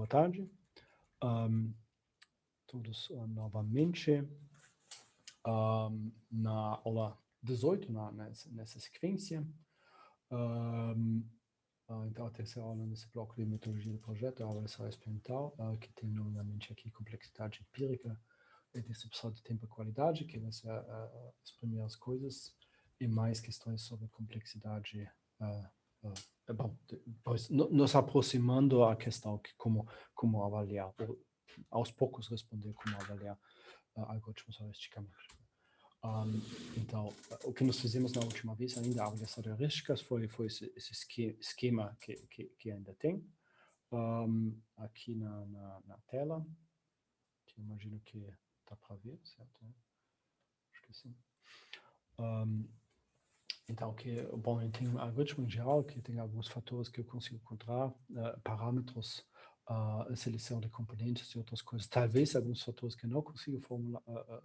boa tarde. Todos novamente na aula 18, nessa sequência. Então, a terceira aula nesse bloco de metodologia de projeto, a avaliação experimental, que tem nomeadamente aqui complexidade empírica, distribuição de tempo e qualidade, que vai ser as primeiras coisas, e mais questões sobre complexidade. Bom, depois, nos aproximando à questão que como avaliar, ou aos poucos responder como avaliar algoritmos heurísticamente. Então, o que nós fizemos na última vez ainda, a avaliação de heurísticas, foi esse esquema que ainda tem, aqui na tela, que imagino que dá para ver, certo? Acho que sim. Então, bom, tem um algoritmo em geral que tem alguns fatores que eu consigo encontrar, parâmetros, seleção de componentes e outras coisas. Talvez alguns fatores que eu não consigo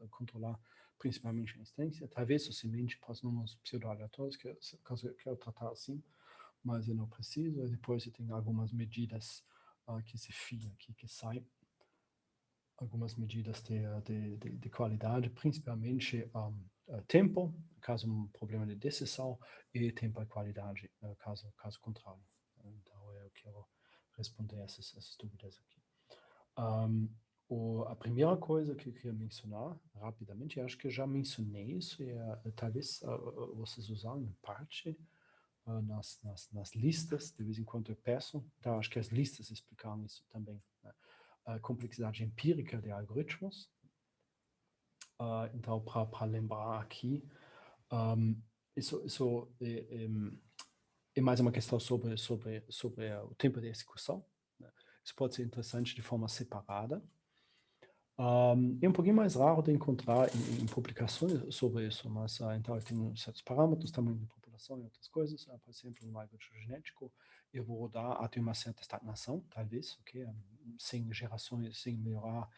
controlar, principalmente a instância. Talvez somente para os números pseudo-aleatórios, que eu quero tratar assim, mas eu não preciso. E depois eu tenho algumas medidas que se fiam aqui, que saem. Algumas medidas de qualidade, principalmente tempo, caso um problema de decisão, e tempo e qualidade, caso contrário. Então, eu quero responder essas dúvidas aqui. A primeira coisa que eu queria mencionar, rapidamente, eu acho que eu já mencionei isso, e talvez vocês usarem em parte nas listas, de vez em quando eu peço, então acho que as listas explicaram isso também, né? A complexidade empírica de algoritmos. Então, para lembrar aqui, isso é mais uma questão sobre o tempo de execução, né? Isso pode ser interessante de forma separada. É um pouquinho mais raro de encontrar em publicações sobre isso, mas então eu tenho certos parâmetros, tamanho de população e outras coisas. Por exemplo, no algoritmo genético, eu vou rodar até uma certa estagnação, talvez, ok? Sem gerações, sem melhorar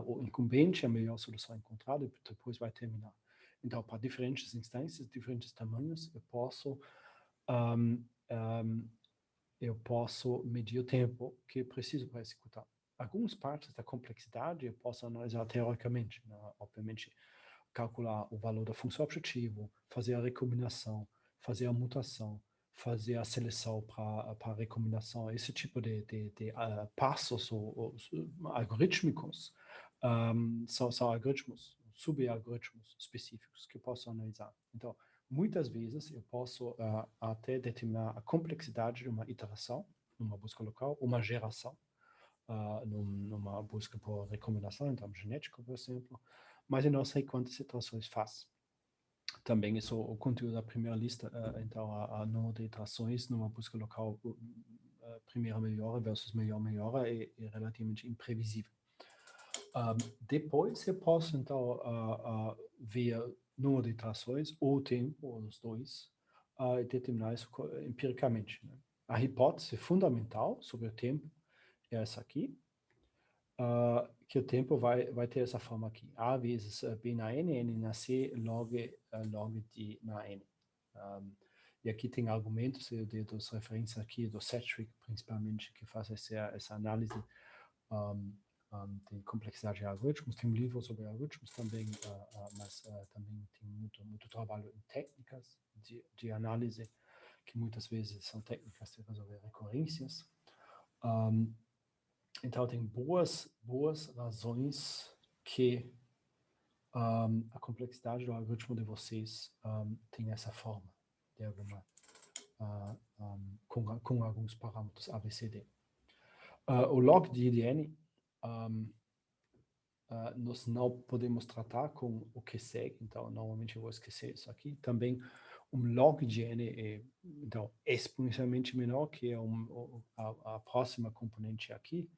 o incumbente, a melhor solução encontrada, e depois vai terminar. Então, para diferentes instâncias, diferentes tamanhos, eu posso medir o tempo que eu preciso para executar. Algumas partes da complexidade eu posso analisar teoricamente, né? Obviamente, calcular o valor da função objetivo, fazer a recombinação, fazer a mutação, fazer a seleção para a recombinação, esse tipo de passos ou algorítmicos, são algoritmos, subalgoritmos específicos que eu posso analisar. Então, muitas vezes eu posso até determinar a complexidade de uma iteração, numa busca local, uma geração, numa busca por recombinação, então genético, por exemplo, mas eu não sei quantas iterações faz. Também isso, o conteúdo da primeira lista, então a número de iterações numa busca local, primeira melhora versus melhor melhora, é relativamente imprevisível. Depois eu posso, então, ver número de iterações, ou tempo, ou os dois, e determinar isso empiricamente, né? A hipótese fundamental sobre o tempo é essa aqui, que o tempo vai ter essa forma aqui. A vezes B na N, N na C, log D na N. E aqui tem argumentos, eu dei as referências aqui do Sedgwick, principalmente, que faz essa análise de complexidade de algoritmos. Tem um livro sobre algoritmos também, mas também tem muito trabalho em técnicas de análise, que muitas vezes são técnicas de resolver recorrências. Então, tem boas razões que a complexidade do algoritmo de vocês tem essa forma, de alguma, com alguns parâmetros ABCD. O log de IDN, nós não podemos tratar com o que segue, então normalmente eu vou esquecer isso aqui. Também log de N é então, exponencialmente menor que a próxima componente aqui,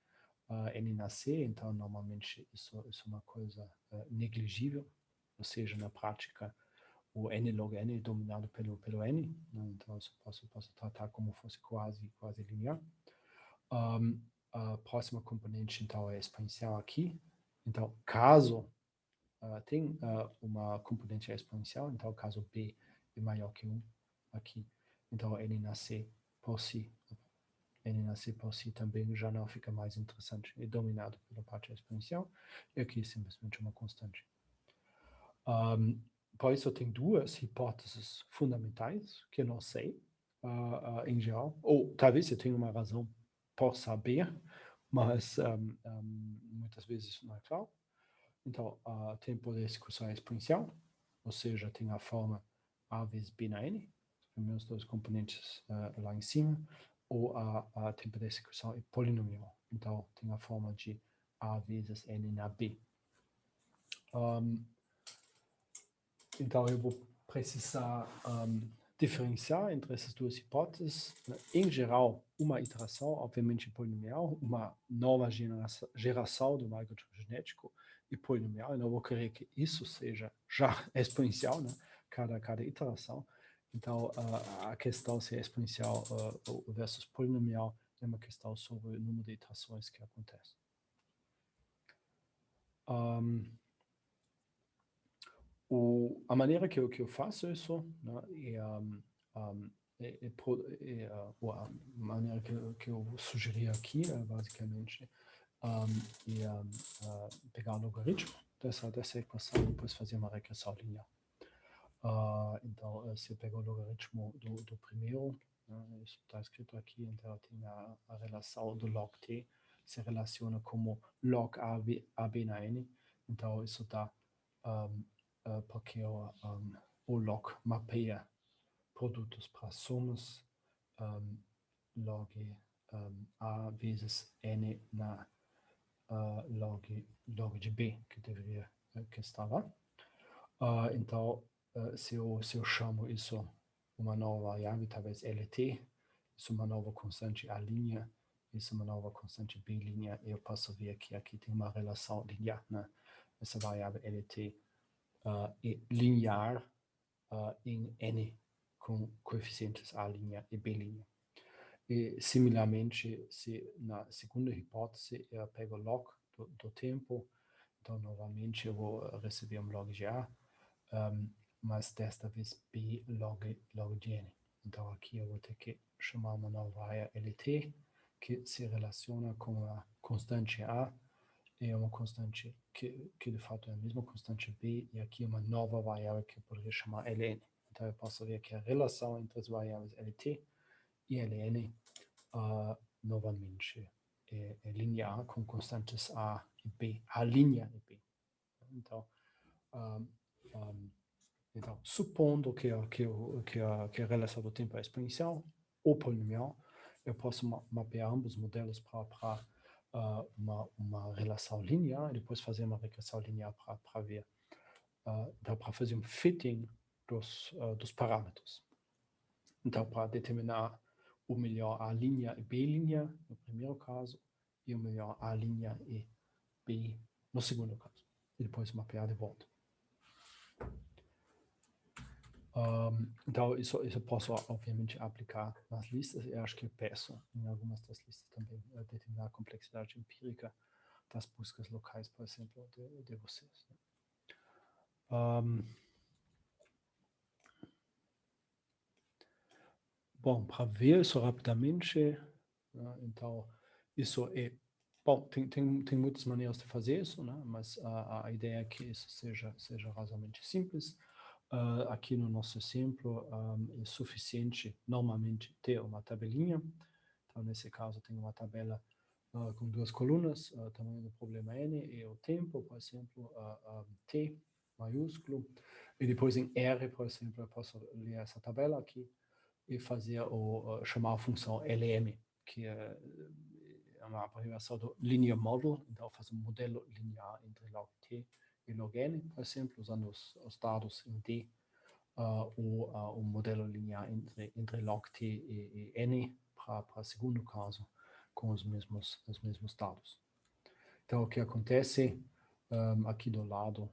N na C, então normalmente isso é uma coisa negligível, ou seja, na prática o N log N é dominado pelo N, né? Então eu posso tratar como fosse quase linear. A próxima componente então é exponencial aqui, então caso tem uma componente exponencial, então caso B é maior que 1 aqui, então N na C por si N na C por si também já não fica mais interessante, é dominado pela parte exponencial, e aqui é simplesmente uma constante. Por isso, tem duas hipóteses fundamentais que eu não sei, em geral, ou talvez eu tenha uma razão por saber, mas muitas vezes isso não é claro. Então, tempo de execução exponencial, ou seja, tem a forma A vezes B na N, os primeiros dois componentes lá em cima, ou a tempo de execução é polinomial, então tem a forma de A vezes N na B. Então, eu vou precisar diferenciar entre essas duas hipóteses. Em geral, uma iteração, obviamente, polinomial, uma nova geração do algoritmo genético e polinomial. Eu não vou querer que isso seja já exponencial, né? Cada iteração. Então, a questão se é exponencial versus polinomial é uma questão sobre o número de iterações que acontece. A maneira que eu faço isso, né, a maneira que eu sugeri aqui, basicamente, pegar o logaritmo dessa equação e depois fazer uma regressão linear. Então, se eu pego o logaritmo do primeiro, né, isso está escrito aqui, então tem a relação do log t, se relaciona como log AB na n, então isso dá porque o log mapeia produtos para somas log A vezes N na log de B, que deveria que está lá. Então, se eu chamo isso uma nova variável, talvez LT, isso é uma nova constante A', isso é uma nova constante B', eu posso ver que aqui tem uma relação linear, né? Essa variável LT é linear em N com coeficientes A' e B'. E, similarmente, se na segunda hipótese eu pego o log do tempo, então novamente eu vou receber um log de A, mas desta vez B log de N. Então aqui eu vou ter que chamar uma nova variável LT, que se relaciona com a constante A, é uma constante que de fato é a mesma constante B, e aqui uma nova variável que eu poderia chamar Ln. Então eu posso ver que a relação entre as variáveis Lt e Ln novamente é linear com constantes A e B, A' e B. Então, então supondo que a relação do tempo é exponencial ou polinomial, eu posso mapear ambos modelos para uma relação linear e depois fazer uma regressão linear para ver, para fazer um fitting dos parâmetros. Então, para determinar o melhor A' e B' no primeiro caso e o melhor A' e B no segundo caso. E depois mapear de volta. Então, isso eu posso, obviamente, aplicar nas listas. Eu acho que eu peço em algumas das listas também determinar a complexidade empírica das buscas locais, por exemplo, de vocês. Bom, para ver isso rapidamente, né, então, isso é... Bom, tem muitas maneiras de fazer isso, né, mas a ideia é que isso seja razoavelmente simples. Aqui no nosso exemplo, é suficiente, normalmente, ter uma tabelinha. Então, nesse caso, tem uma tabela com duas colunas, tamanho do problema N e o tempo, por exemplo, T maiúsculo. E depois em R, por exemplo, eu posso ler essa tabela aqui e fazer chamar a função LM, que é uma abreviação do Linear Model. Então, eu faço um modelo linear entre log T e log N, por exemplo, usando os dados em D, ou um modelo linear entre log T e N para o segundo caso, com os mesmos dados. Então, o que acontece, aqui do lado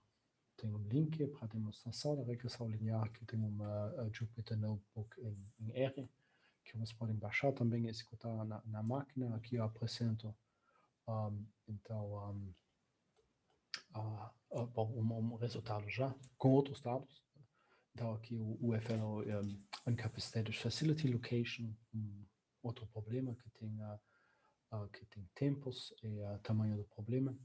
tem um link para a demonstração da regressão linear, que tem uma Jupyter Notebook em R, que vocês podem baixar também e executar na máquina. Aqui eu apresento, então, um resultado já, com outros dados. Então, aqui o UFL, Uncapacited Facility Location, outro problema que tem tempos e tamanho do problema.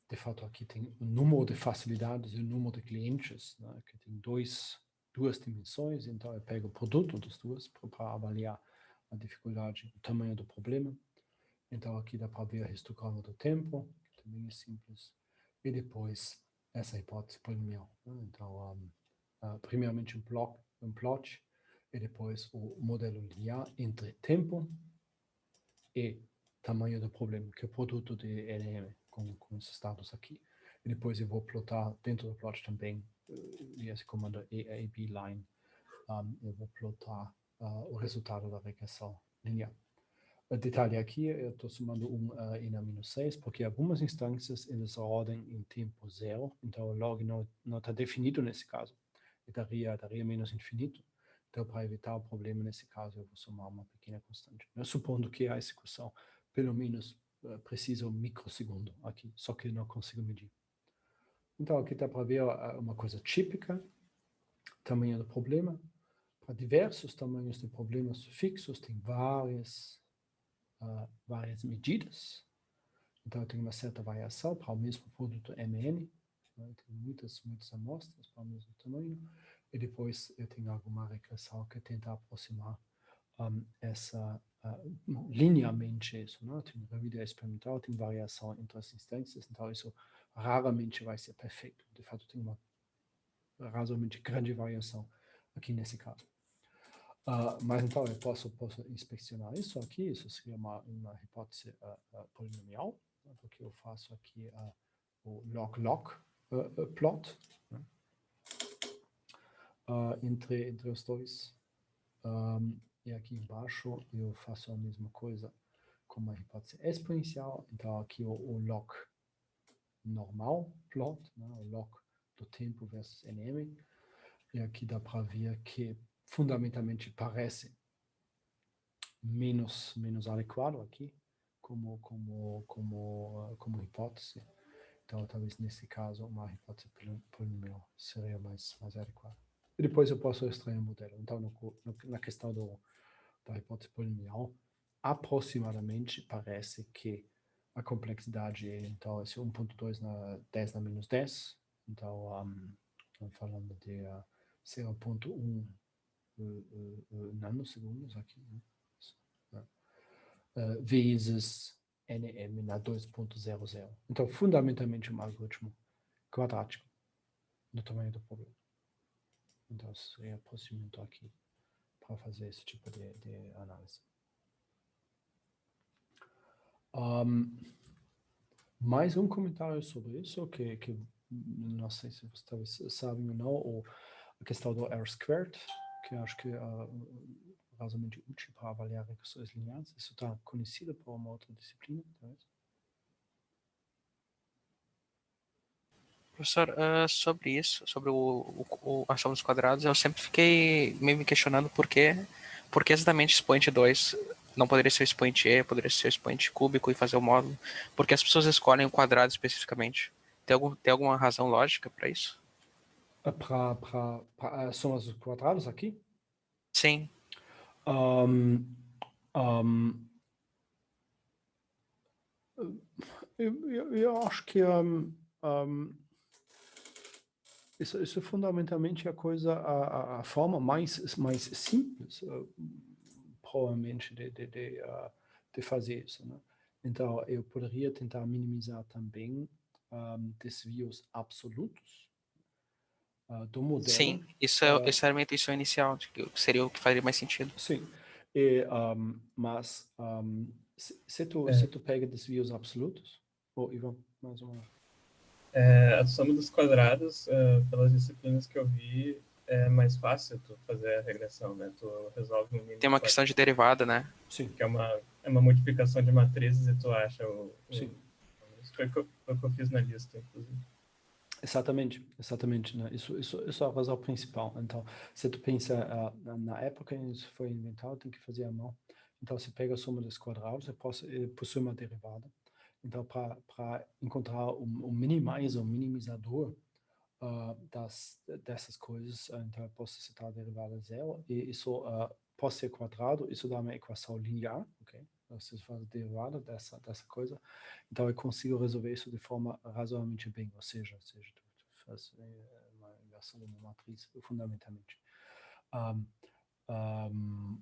De fato, aqui tem o número de facilidades e o número de clientes, né, que tem duas dimensões, então eu pego o produto das duas para avaliar a dificuldade, o tamanho do problema. Então aqui dá para ver o histograma do tempo, que também é simples, e depois essa hipótese polinomial. Né? Então, primeiramente um plot, e depois o modelo linear entre tempo e tamanho do problema, que é o produto de NM com esses dados aqui. E depois eu vou plotar dentro do plot também, e esse comando AAB line, eu vou plotar o resultado da regressão linear. O detalhe aqui, eu estou somando e na menos 6, porque algumas instâncias eles rodam em tempo zero, então o log não está definido nesse caso. E daria menos infinito. Então, para evitar o problema nesse caso, eu vou somar uma pequena constante. Eu supondo que a execução, pelo menos, precisa um microsegundo aqui, só que eu não consigo medir. Então, aqui dá para ver uma coisa típica, tamanho do problema. Para diversos tamanhos de problemas fixos, tem várias medidas. Então, eu tenho uma certa variação para o mesmo produto MN. Né? Tem muitas amostras para o mesmo tamanho. E depois eu tenho alguma regressão que tenta aproximar essa linearmente isso. Né? Tem uma vida experimental, tem variação entre as instâncias. Então, isso raramente vai ser perfeito. De fato, tem uma razoavelmente grande variação aqui nesse caso. Mas então eu posso inspecionar isso aqui, isso seria uma hipótese polinomial, né, porque eu faço aqui o log-log plot, né, entre os dois. E aqui embaixo eu faço a mesma coisa com uma hipótese exponencial, então aqui o log normal plot, né, o log do tempo versus NM, e aqui dá para ver que fundamentalmente parece menos adequado aqui como hipótese. Então, talvez nesse caso, uma hipótese polinomial seria mais adequada. E depois eu posso extrair um modelo. Então, na questão da hipótese polinomial, aproximadamente parece que a complexidade é, então, esse 1.2 na 10 na menos 10. Então, estamos falando de 0.1 nanosegundos aqui, né? Vezes NM na 2.00. Então, fundamentalmente, um algoritmo quadrático do tamanho do problema. Então, seria o procedimento aqui para fazer esse tipo de análise. Mais um comentário sobre isso, que não sei se vocês talvez sabem ou não, ou a questão do R-squared, que eu acho que razoavelmente útil para avaliar regressões lineares. Isso está conhecido por uma outra disciplina, talvez? Professor, sobre isso, sobre a soma dos quadrados, eu sempre fiquei meio me questionando por que exatamente expoente 2 não poderia ser o expoente E, poderia ser o expoente cúbico e fazer o módulo. Porque as pessoas escolhem o quadrado especificamente. Tem alguma razão lógica para isso? Para somas dos quadrados aqui? Sim. Eu acho que isso é fundamentalmente a forma mais simples, provavelmente, de fazer isso. Né? Então, eu poderia tentar minimizar também desvios absolutos do modelo. Sim, essa era a minha intenção inicial, que seria o que faria mais sentido. Sim, mas se tu pega desvios absolutos, Ivan, mais uma... A soma dos quadrados, pelas disciplinas que eu vi, é mais fácil tu fazer a regressão, né? Tu resolve um mínimo. Tem uma questão de derivada, né? Sim. Que é uma multiplicação de matrizes e tu acha Sim. Isso foi o que eu fiz na lista, inclusive. Exatamente, né? Isso é a razão principal. Então, se tu pensa, na época em que isso foi inventado, tem que fazer à mão. Então, se pega a soma dos quadrados, possui uma derivada. Então, para encontrar um minimizador dessas coisas, então eu posso citar a derivada zero, e isso pode ser quadrado, isso dá uma equação linear, ok? Você faz a derivada dessa coisa, então eu consigo resolver isso de forma razoavelmente bem, ou seja tu faz uma inversão de uma matriz, fundamentalmente.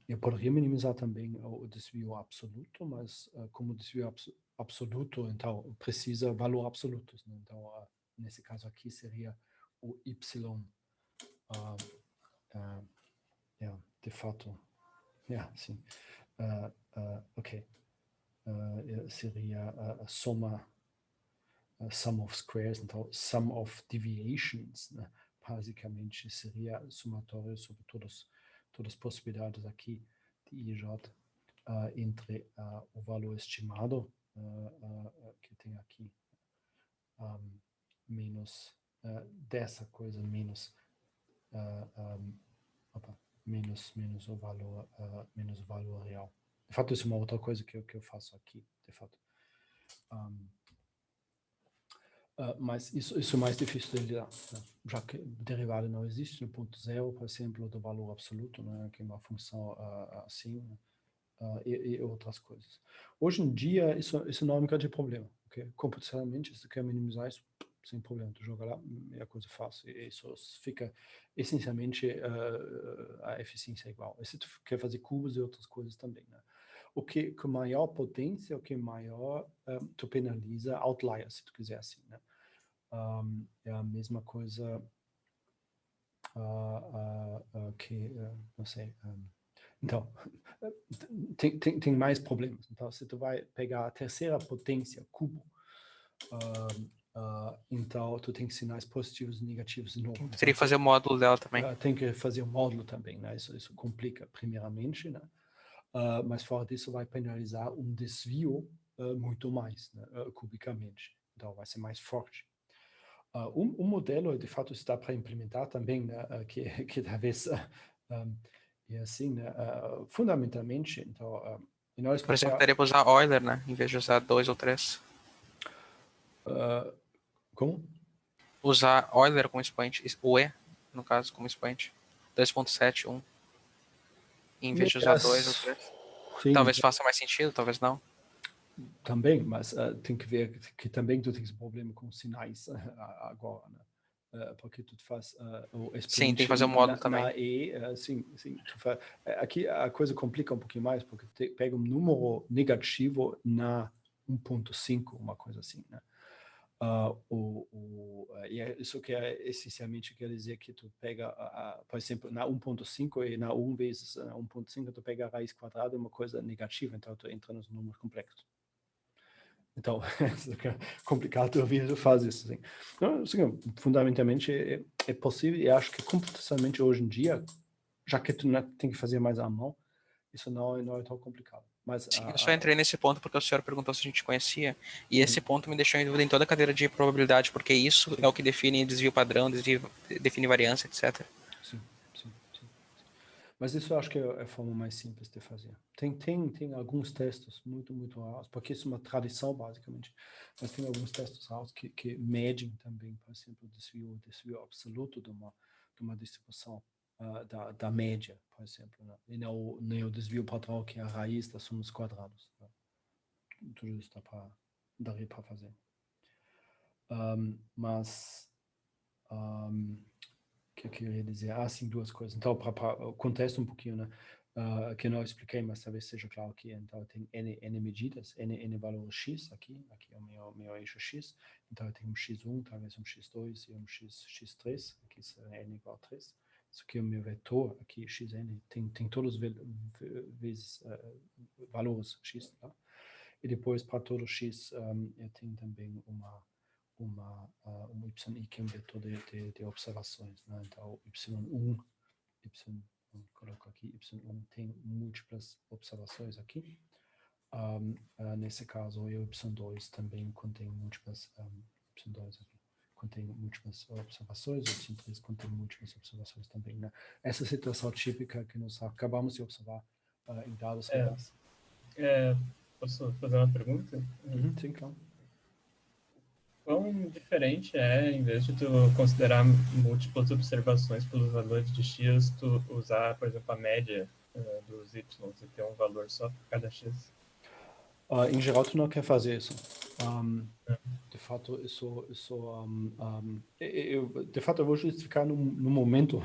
Eu poderia minimizar também o desvio absoluto, mas como desvio absoluto, então precisa valor absolutos, né? Então, nesse caso aqui seria o y, de fato, sim, ok, seria a soma, sum of squares, então sum of deviations, né? Basicamente seria somatório sobre todas as possibilidades aqui de IJ entre o valor estimado que tem aqui menos dessa coisa menos menos o valor real. De fato, isso é uma outra coisa que eu faço aqui, de fato. Mas isso é mais difícil de lidar, né? Já que derivada não existe no ponto zero, por exemplo, do valor absoluto, né? Que é uma função assim, né? E outras coisas. Hoje em dia, isso não é um grande problema, okay? Computacionalmente, se tu quer minimizar isso, sem problema, tu joga lá, é a coisa fácil, e isso fica, essencialmente, a eficiência é igual. E se tu quer fazer cubos e outras coisas também, né? O que com maior potência, o que maior tu penaliza outliers, se tu quiser assim, né? É a mesma coisa que, não sei, então, tem mais problemas. Então, se tu vai pegar a terceira potência, cubo, então tu tem sinais positivos e negativos de novo. Teria que fazer o módulo dela também. Tem que fazer o módulo também, né? Isso complica primeiramente, né? Mas fora disso vai penalizar um desvio muito mais, né? Cubicamente. Então vai ser mais forte. Um modelo, de fato, está para implementar também, né? que talvez é assim, né? Fundamentalmente, então, Por exemplo, teria para usar Euler, né? Em vez de usar 2 ou 3. Como? Usar Euler como expoente, o E, no caso, como expoente. 2.7, 1. Em vez de usar 2 ou 3. Sim, Talvez faça mais sentido, talvez não. Também, mas tem que ver que também tu tens problema com sinais agora, né? Porque tu faz o expoente. Sim, tem que fazer o módulo também. Na E, sim, tu faz, aqui a coisa complica um pouquinho mais, porque pega um número negativo na 1.5, uma coisa assim, né? E isso que essencialmente quer dizer que tu pega, por exemplo, na 1.5 e na 1 vezes 1.5, tu pega a raiz quadrada, uma coisa negativa, então tu entra nos números complexos. Então, é complicado ouvir fazer isso. Assim. Então, assim, fundamentalmente, é possível, e acho que computacionalmente hoje em dia, já que tu não tem que fazer mais à mão, isso não é tão complicado. Mas, sim, eu só entrei nesse ponto porque o senhor perguntou se a gente conhecia, e esse ponto me deixou em dúvida em toda a cadeira de probabilidade, porque isso é o que define desvio padrão, define variância, etc. Sim. Mas isso eu acho que é a forma mais simples de fazer. Tem alguns testes muito raros, porque isso é uma tradição, basicamente, mas tem alguns testes raros que medem também, por exemplo, o desvio absoluto de uma distribuição da média, por exemplo, né? E não o desvio padrão, que é a raiz da soma dos quadrados. Né? Tudo isso daria para fazer. Mas... que eu queria dizer? Sim, duas coisas. Então, para o contexto um pouquinho, né? Que eu não expliquei, mas talvez seja claro aqui. Então, tem N medidas, N valor X aqui é o meu eixo X. Então, eu tenho um X1, talvez um X2 e um X3. Aqui será N igual a 3. Isso aqui é o meu vetor, aqui XN, tem todos os vezes valores X. Tá? E depois, para todo X, eu tenho também um YI, que é um vetor de observações. Né? Então, Y1, coloco aqui, Y1 tem múltiplas observações aqui. Nesse caso, o Y2 também contém múltiplas, Y2 aqui, contém múltiplas observações, o Y3 contém múltiplas observações também. Né? Essa situação típica que nós acabamos de observar em dados reais. Posso fazer uma pergunta? Sim, claro. Quão diferente é, em vez de tu considerar múltiplas observações pelos valores de X, tu usar, por exemplo, a média dos y e ter um valor só para cada x? Em geral, tu não quer fazer isso. É. De fato, de fato, eu vou justificar no momento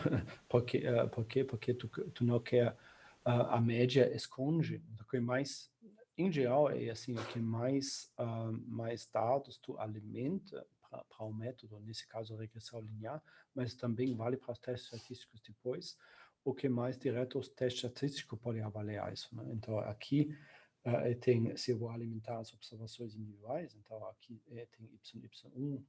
porque tu não quer a média esconde. O que mais, em geral, é assim, o que mais dados tu alimenta para o método, nesse caso, a regressão linear, mas também vale para os testes estatísticos depois, o que mais direto os testes estatísticos podem avaliar isso, né? Então, aqui se eu vou alimentar as observações individuais, então aqui tem y1,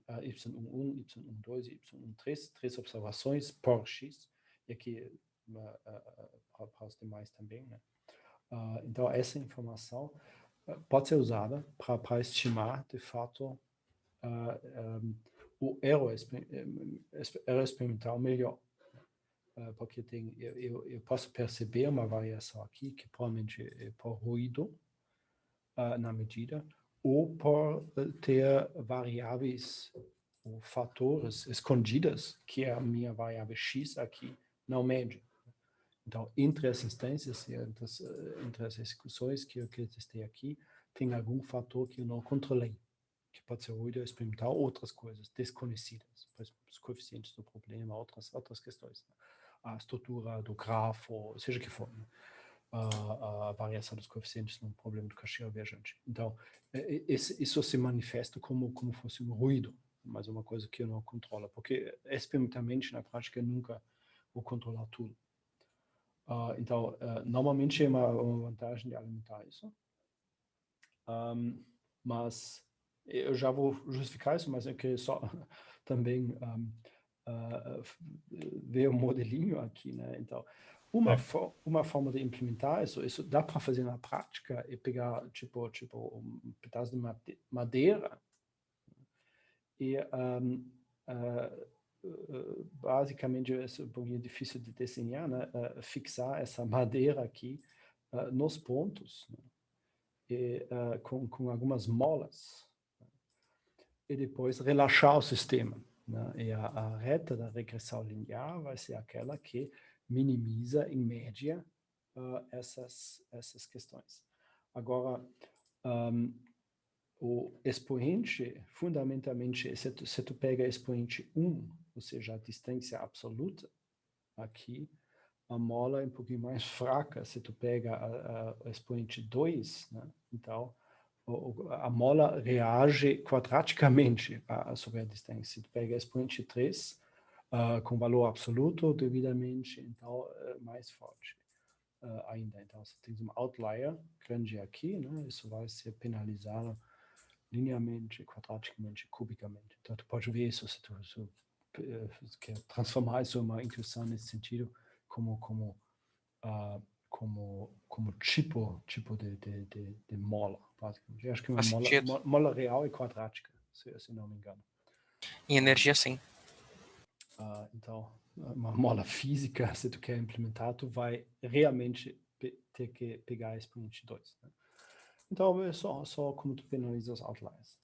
y11, y12 e y13, 3 observações por x, e aqui para os demais também, né? Então, essa informação pode ser usada para estimar, de fato, o erro experimental melhor. Porque eu posso perceber uma variação aqui, que provavelmente é por ruído na medida, ou por ter variáveis ou fatores escondidas, que é a minha variável x aqui não mede. Então, entre as instâncias, entre as execuções que eu testei aqui, tem algum fator que eu não controlei, que pode ser ruído experimental, outras coisas desconhecidas, por exemplo, os coeficientes do problema, outras questões. A estrutura do grafo, seja o que for, né? A variação dos coeficientes no problema do caixeiro viajante. Então, isso se manifesta como fosse um ruído, mas é uma coisa que eu não controlo, porque experimentalmente, na prática, eu nunca vou controlar tudo. Então, normalmente é uma vantagem de alimentar isso. Mas eu já vou justificar isso, mas eu queria só também ver o modelinho aqui, né? Então, uma forma de implementar isso dá para fazer na prática e pegar tipo um pedaço de madeira e basicamente é um pouquinho difícil de desenhar, né? Fixar essa madeira aqui nos pontos, né? E, com algumas molas, e depois relaxar o sistema, né? E a reta da regressão linear vai ser aquela que minimiza, em média, essas questões. Agora, o expoente, fundamentalmente, se tu pega expoente 1, ou seja, a distância absoluta, aqui, a mola é um pouquinho mais fraca. Se tu pega a expoente 2, né? Então, a mola reage quadraticamente sobre a distância. Se tu pega a expoente 3, com valor absoluto devidamente, então mais forte ainda. Então, você tem um outlier grande aqui, né? Isso vai ser penalizado linearmente, quadraticamente, cubicamente. Então, tu pode ver isso se tu quer transformar isso em uma intuição nesse sentido, como tipo de mola, basicamente. Eu acho que uma mola real é quadrática, se não me engano. Em energia, sim. Então, uma mola física, se tu quer implementar, tu vai realmente ter que pegar a expoente 2. Né? Então, é só como tu penaliza os outliers.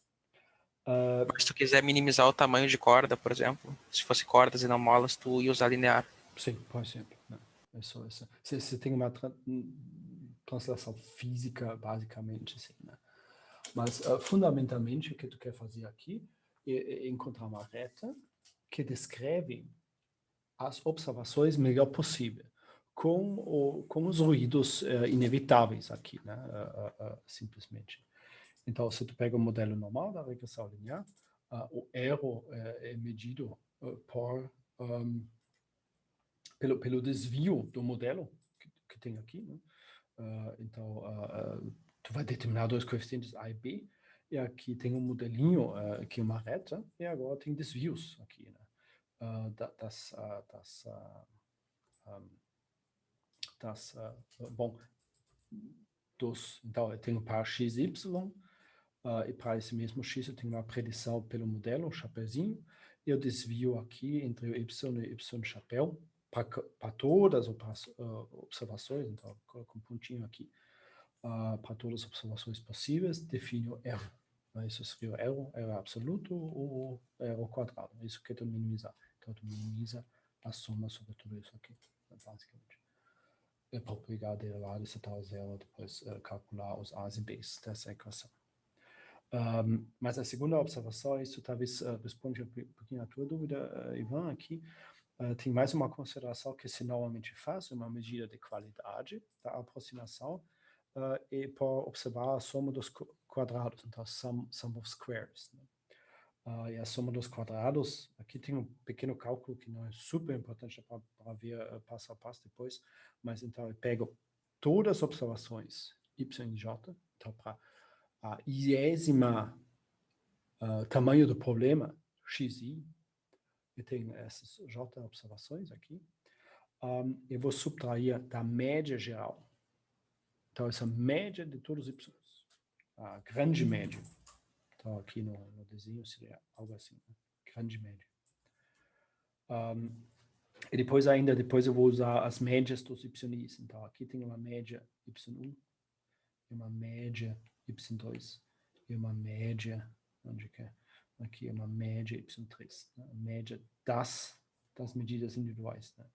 Mas se tu quiser minimizar o tamanho de corda, por exemplo, se fosse cordas e não molas, tu ia usar linear. Sim, por exemplo. Né? Você tem uma translação física, basicamente, sim. Né? Mas, fundamentalmente, o que tu quer fazer aqui é encontrar uma reta que descreve as observações melhor possível, com os ruídos inevitáveis aqui, né? Simplesmente. Então, se tu pega o modelo normal da regressão linear, o erro é medido pelo desvio do modelo que tem aqui, né? Então, tu vai determinar dois coeficientes A e B, e aqui tem um modelinho que é uma reta, e agora tem desvios aqui, né? Então, eu tenho para x, y, e para esse mesmo x eu tenho uma predição pelo modelo, chapeuzinho, e eu desvio aqui entre o y e y chapéu, para todas as observações, então eu coloco um pontinho aqui, para todas as observações possíveis, defino erro. Isso seria erro absoluto ou erro quadrado. Isso que tu minimizar. Então, tu minimiza a soma sobre tudo isso aqui, basicamente. propagar derivados até o zero, depois calcular os A's e B's dessa equação. Mas a segunda observação, isso talvez responde um pouquinho a tua dúvida, Ivan, aqui. Tem mais uma consideração que se normalmente faz, uma medida de qualidade da aproximação, e por observar a soma dos quadrados, então sum of squares. Né? E a soma dos quadrados, aqui tem um pequeno cálculo que não é super importante para ver passo a passo depois, mas então eu pego todas as observações y e j, então para a iésima tamanho do problema, xi, eu tenho essas j observações aqui, eu vou subtrair da média geral. Então, essa média de todos os y, a grande média. Então, aqui no desenho seria algo assim, né? Grande média. E depois eu vou usar as médias dos y's. Então, aqui tem uma média y1, uma média y2, e uma média, onde que é? Aqui é uma média y3, né? A média das medidas individuais. Né?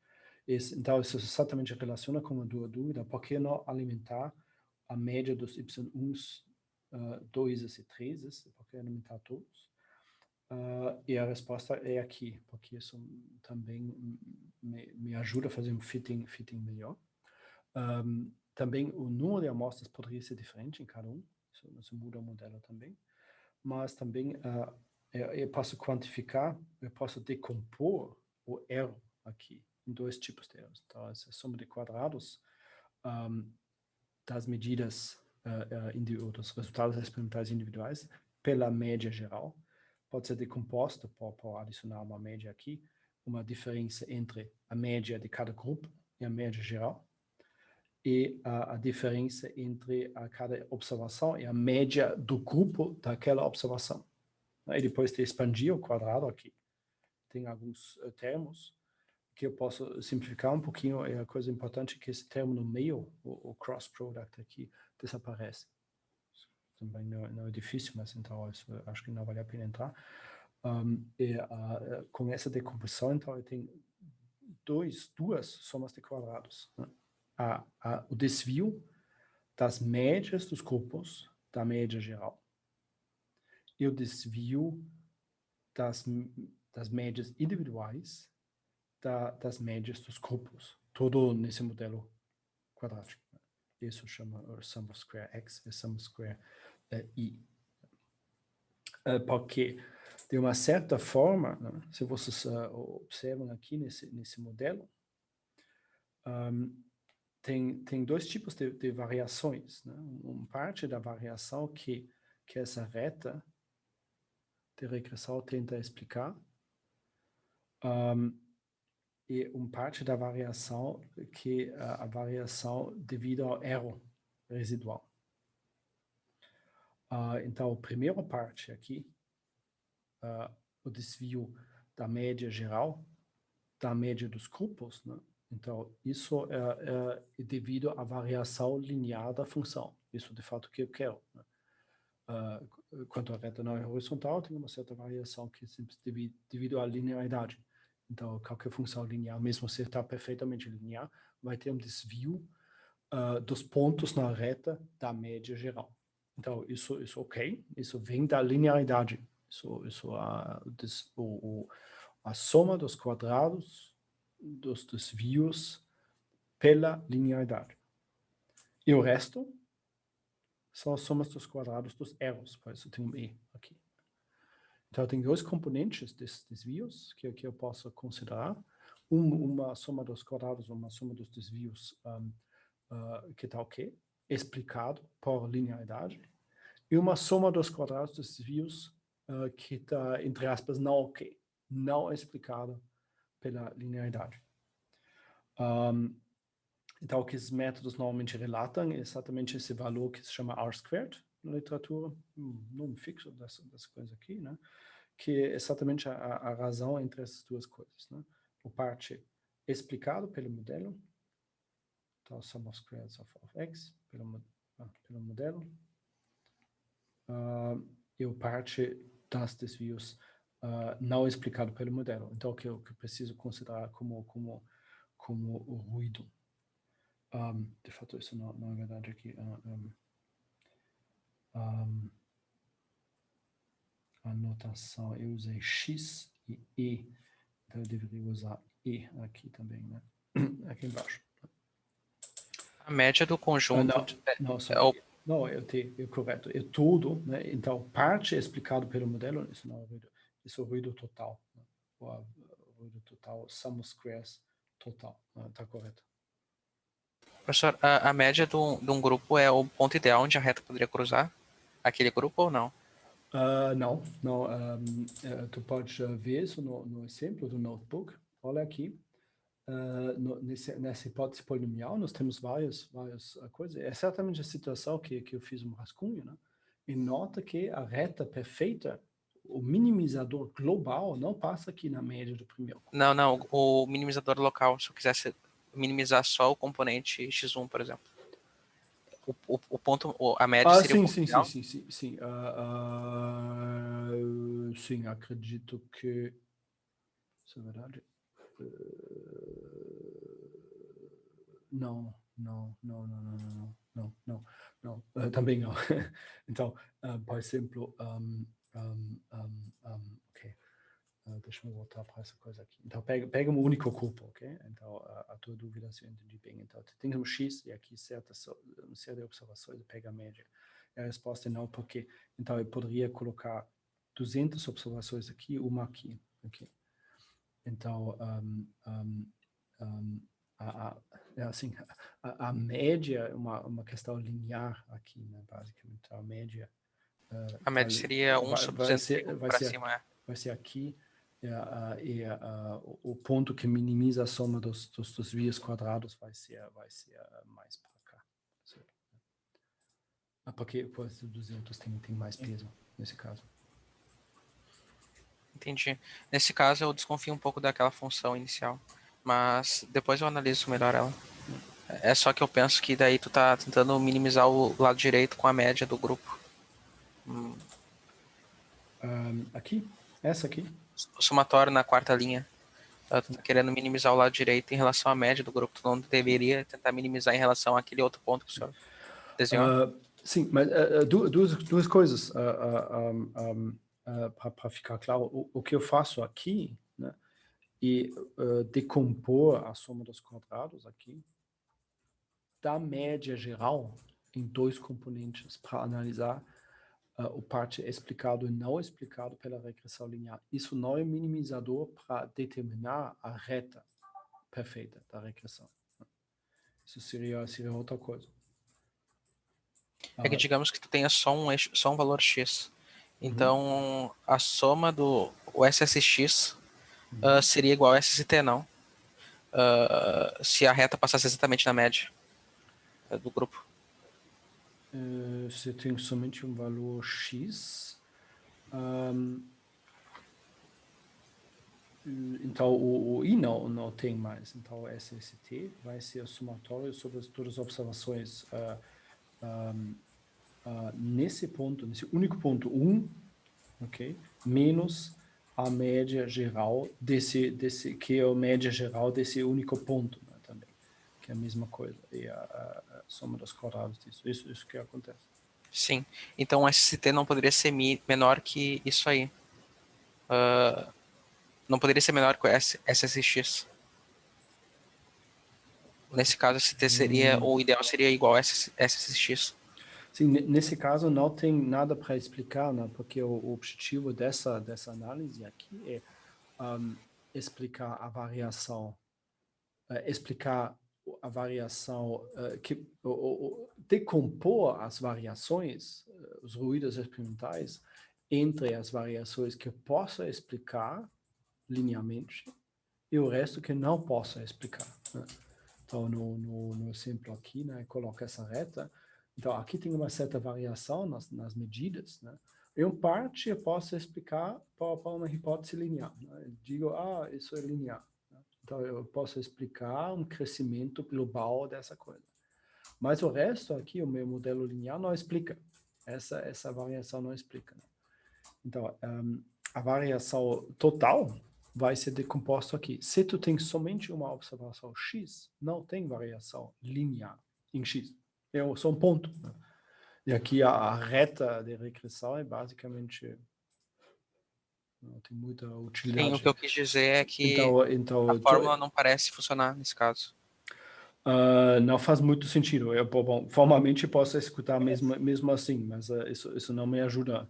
Então, isso exatamente relaciona com a tua dúvida, por que não alimentar a média dos y1s, 2s e 3s, por que alimentar todos? E a resposta é aqui, porque isso também me ajuda a fazer um fitting melhor. Também o número de amostras poderia ser diferente em cada um, isso muda o modelo também, mas também eu posso quantificar, eu posso decompor o erro aqui em dois tipos de erros. Então, essa soma de quadrados das medidas dos resultados experimentais individuais pela média geral pode ser decomposta por adicionar uma média aqui, uma diferença entre a média de cada grupo e a média geral, e a diferença entre cada observação e a média do grupo daquela observação. E depois de expandir o quadrado aqui, tem alguns termos que eu posso simplificar um pouquinho, e a coisa importante é que esse termo no meio, o cross product aqui, desaparece. Também não é difícil, mas então acho que não vale a pena entrar. Com essa decomposição, então, eu tenho duas somas de quadrados. Né? O desvio das médias dos grupos, da média geral, e o desvio das médias individuais das médias dos grupos, todo nesse modelo quadrático. Isso chama sum of square x e sum of square y. Porque, de uma certa forma, né, se vocês observam aqui nesse modelo, tem dois tipos de variações. Né? Uma parte da variação que essa reta de regressão tenta explicar, e uma parte da variação que a variação devido ao erro residual. Então, a primeira parte aqui, o desvio da média geral, da média dos grupos, né? Então, isso é devido à variação linear da função. Isso, de fato, que eu quero. Né? Quando a reta não é horizontal, tem uma certa variação que é sempre devido à linearidade. Então, qualquer função linear, mesmo se está perfeitamente linear, vai ter um desvio dos pontos na reta da média geral. Então, isso ok, isso vem da linearidade. A soma dos quadrados dos desvios pela linearidade. E o resto são as somas dos quadrados dos erros, por isso tem um E aqui. Então, tem dois componentes desses desvios que eu posso considerar. Uma soma dos quadrados, uma soma dos desvios que está ok, explicado por linearidade. E uma soma dos quadrados dos desvios que está, entre aspas, não ok, não explicado pela linearidade. Então, o que esses métodos normalmente relatam é exatamente esse valor que se chama R² na literatura, um nome fixo dessa coisa aqui, né? Que é exatamente a razão entre essas duas coisas. Né? O parte explicado pelo modelo, então, sum of squares of x, pelo modelo, e o parte das desvios não explicado pelo modelo. Então, o que eu preciso considerar como o ruído. De fato, isso não é verdade aqui. A notação, eu usei X e E, então eu deveria usar E aqui também, né? Aqui embaixo. A média do conjunto Não, eu correto. É tudo, né? Então, parte é explicado pelo modelo, isso não é ruído. Isso é o ruído total. Né? O ruído total, sum of squares total. Tá correto. Professor, a média de um grupo é o ponto ideal onde a reta poderia cruzar aquele grupo ou não? Não. Tu pode ver isso no exemplo do notebook. Olha aqui. Nessa hipótese polinomial, nós temos várias coisas. É exatamente a situação que eu fiz um rascunho, né? E nota que a reta perfeita, o minimizador global, não passa aqui na média do primeiro. Não, o minimizador local, se eu quisesse minimizar só o componente x1, por exemplo. O ponto, a média seria o ponto ideal? Sim, acredito que... Isso é verdade? Não. Também não. Então, por exemplo, ok. Deixa eu voltar para essa coisa aqui. Então, pega um único grupo, ok? Então, a tua dúvida, se eu entendi bem. Então, tu tem um X e aqui uma série de observações, pega a média. E a resposta é não, porque... Então, eu poderia colocar 200 observações aqui, uma aqui, ok? Então, assim, a média é uma questão linear aqui, né, basicamente. Então, a média... A média seria 1 sobre 200 para cima. Vai ser aqui o ponto que minimiza a soma dos vias quadrados vai ser mais para cá. Porque o 200 tem mais peso nesse caso. Entendi. Nesse caso, eu desconfio um pouco daquela função inicial, mas depois eu analiso melhor ela. É só que eu penso que daí tu tá tentando minimizar o lado direito com a média do grupo. Aqui? Essa aqui? O somatório na quarta linha. Tu tá querendo minimizar o lado direito em relação à média do grupo. Tu não deveria tentar minimizar em relação àquele outro ponto que o senhor desenhou? Sim, mas duas coisas para ficar claro. O que eu faço aqui, né, e decompor a soma dos quadrados aqui da média geral em dois componentes para analisar o parte explicado e não explicado pela regressão linear. Isso não é minimizador para determinar a reta perfeita da regressão. Isso seria outra coisa. É que digamos que tu tenha só um valor x. Então, a soma do SSX seria igual a SST, não? Se a reta passasse exatamente na média do grupo. Você tem somente um valor x. Então, o I não tem mais. Então, o SST vai ser o somatório sobre todas as observações nesse ponto, nesse único ponto 1, ok? Menos a média geral que é a média geral desse único ponto, né, também, que é a mesma coisa, e a soma dos quadrados disso. Isso que acontece. Sim. Então, o SST não poderia ser menor que isso aí. Não poderia ser menor que o SSX. Nesse caso, SST seria, o ideal seria igual a SSX. Sim, nesse caso não tem nada para explicar, né? Porque o objetivo dessa análise aqui é explicar a variação, decompor as variações, os ruídos experimentais, entre as variações que eu possa explicar linearmente e o resto que não possa explicar, né? Então, no exemplo aqui, né, coloca essa reta. Então, aqui tem uma certa variação nas medidas, né? Em parte, eu posso explicar para uma hipótese linear, né? Eu digo, isso é linear, né? Então, eu posso explicar um crescimento global dessa coisa. Mas o resto aqui, o meu modelo linear não explica. Essa variação não explica, né? Então, a variação total vai ser decomposto aqui. Se tu tem somente uma observação x, não tem variação linear em x. É só um ponto. Né? E aqui a reta de regressão é basicamente... Não tem muita utilidade. Sim, o que eu quis dizer é que então, a fórmula não parece funcionar nesse caso. não faz muito sentido. Bom, formalmente posso escutar mesmo assim, mas isso não me ajuda.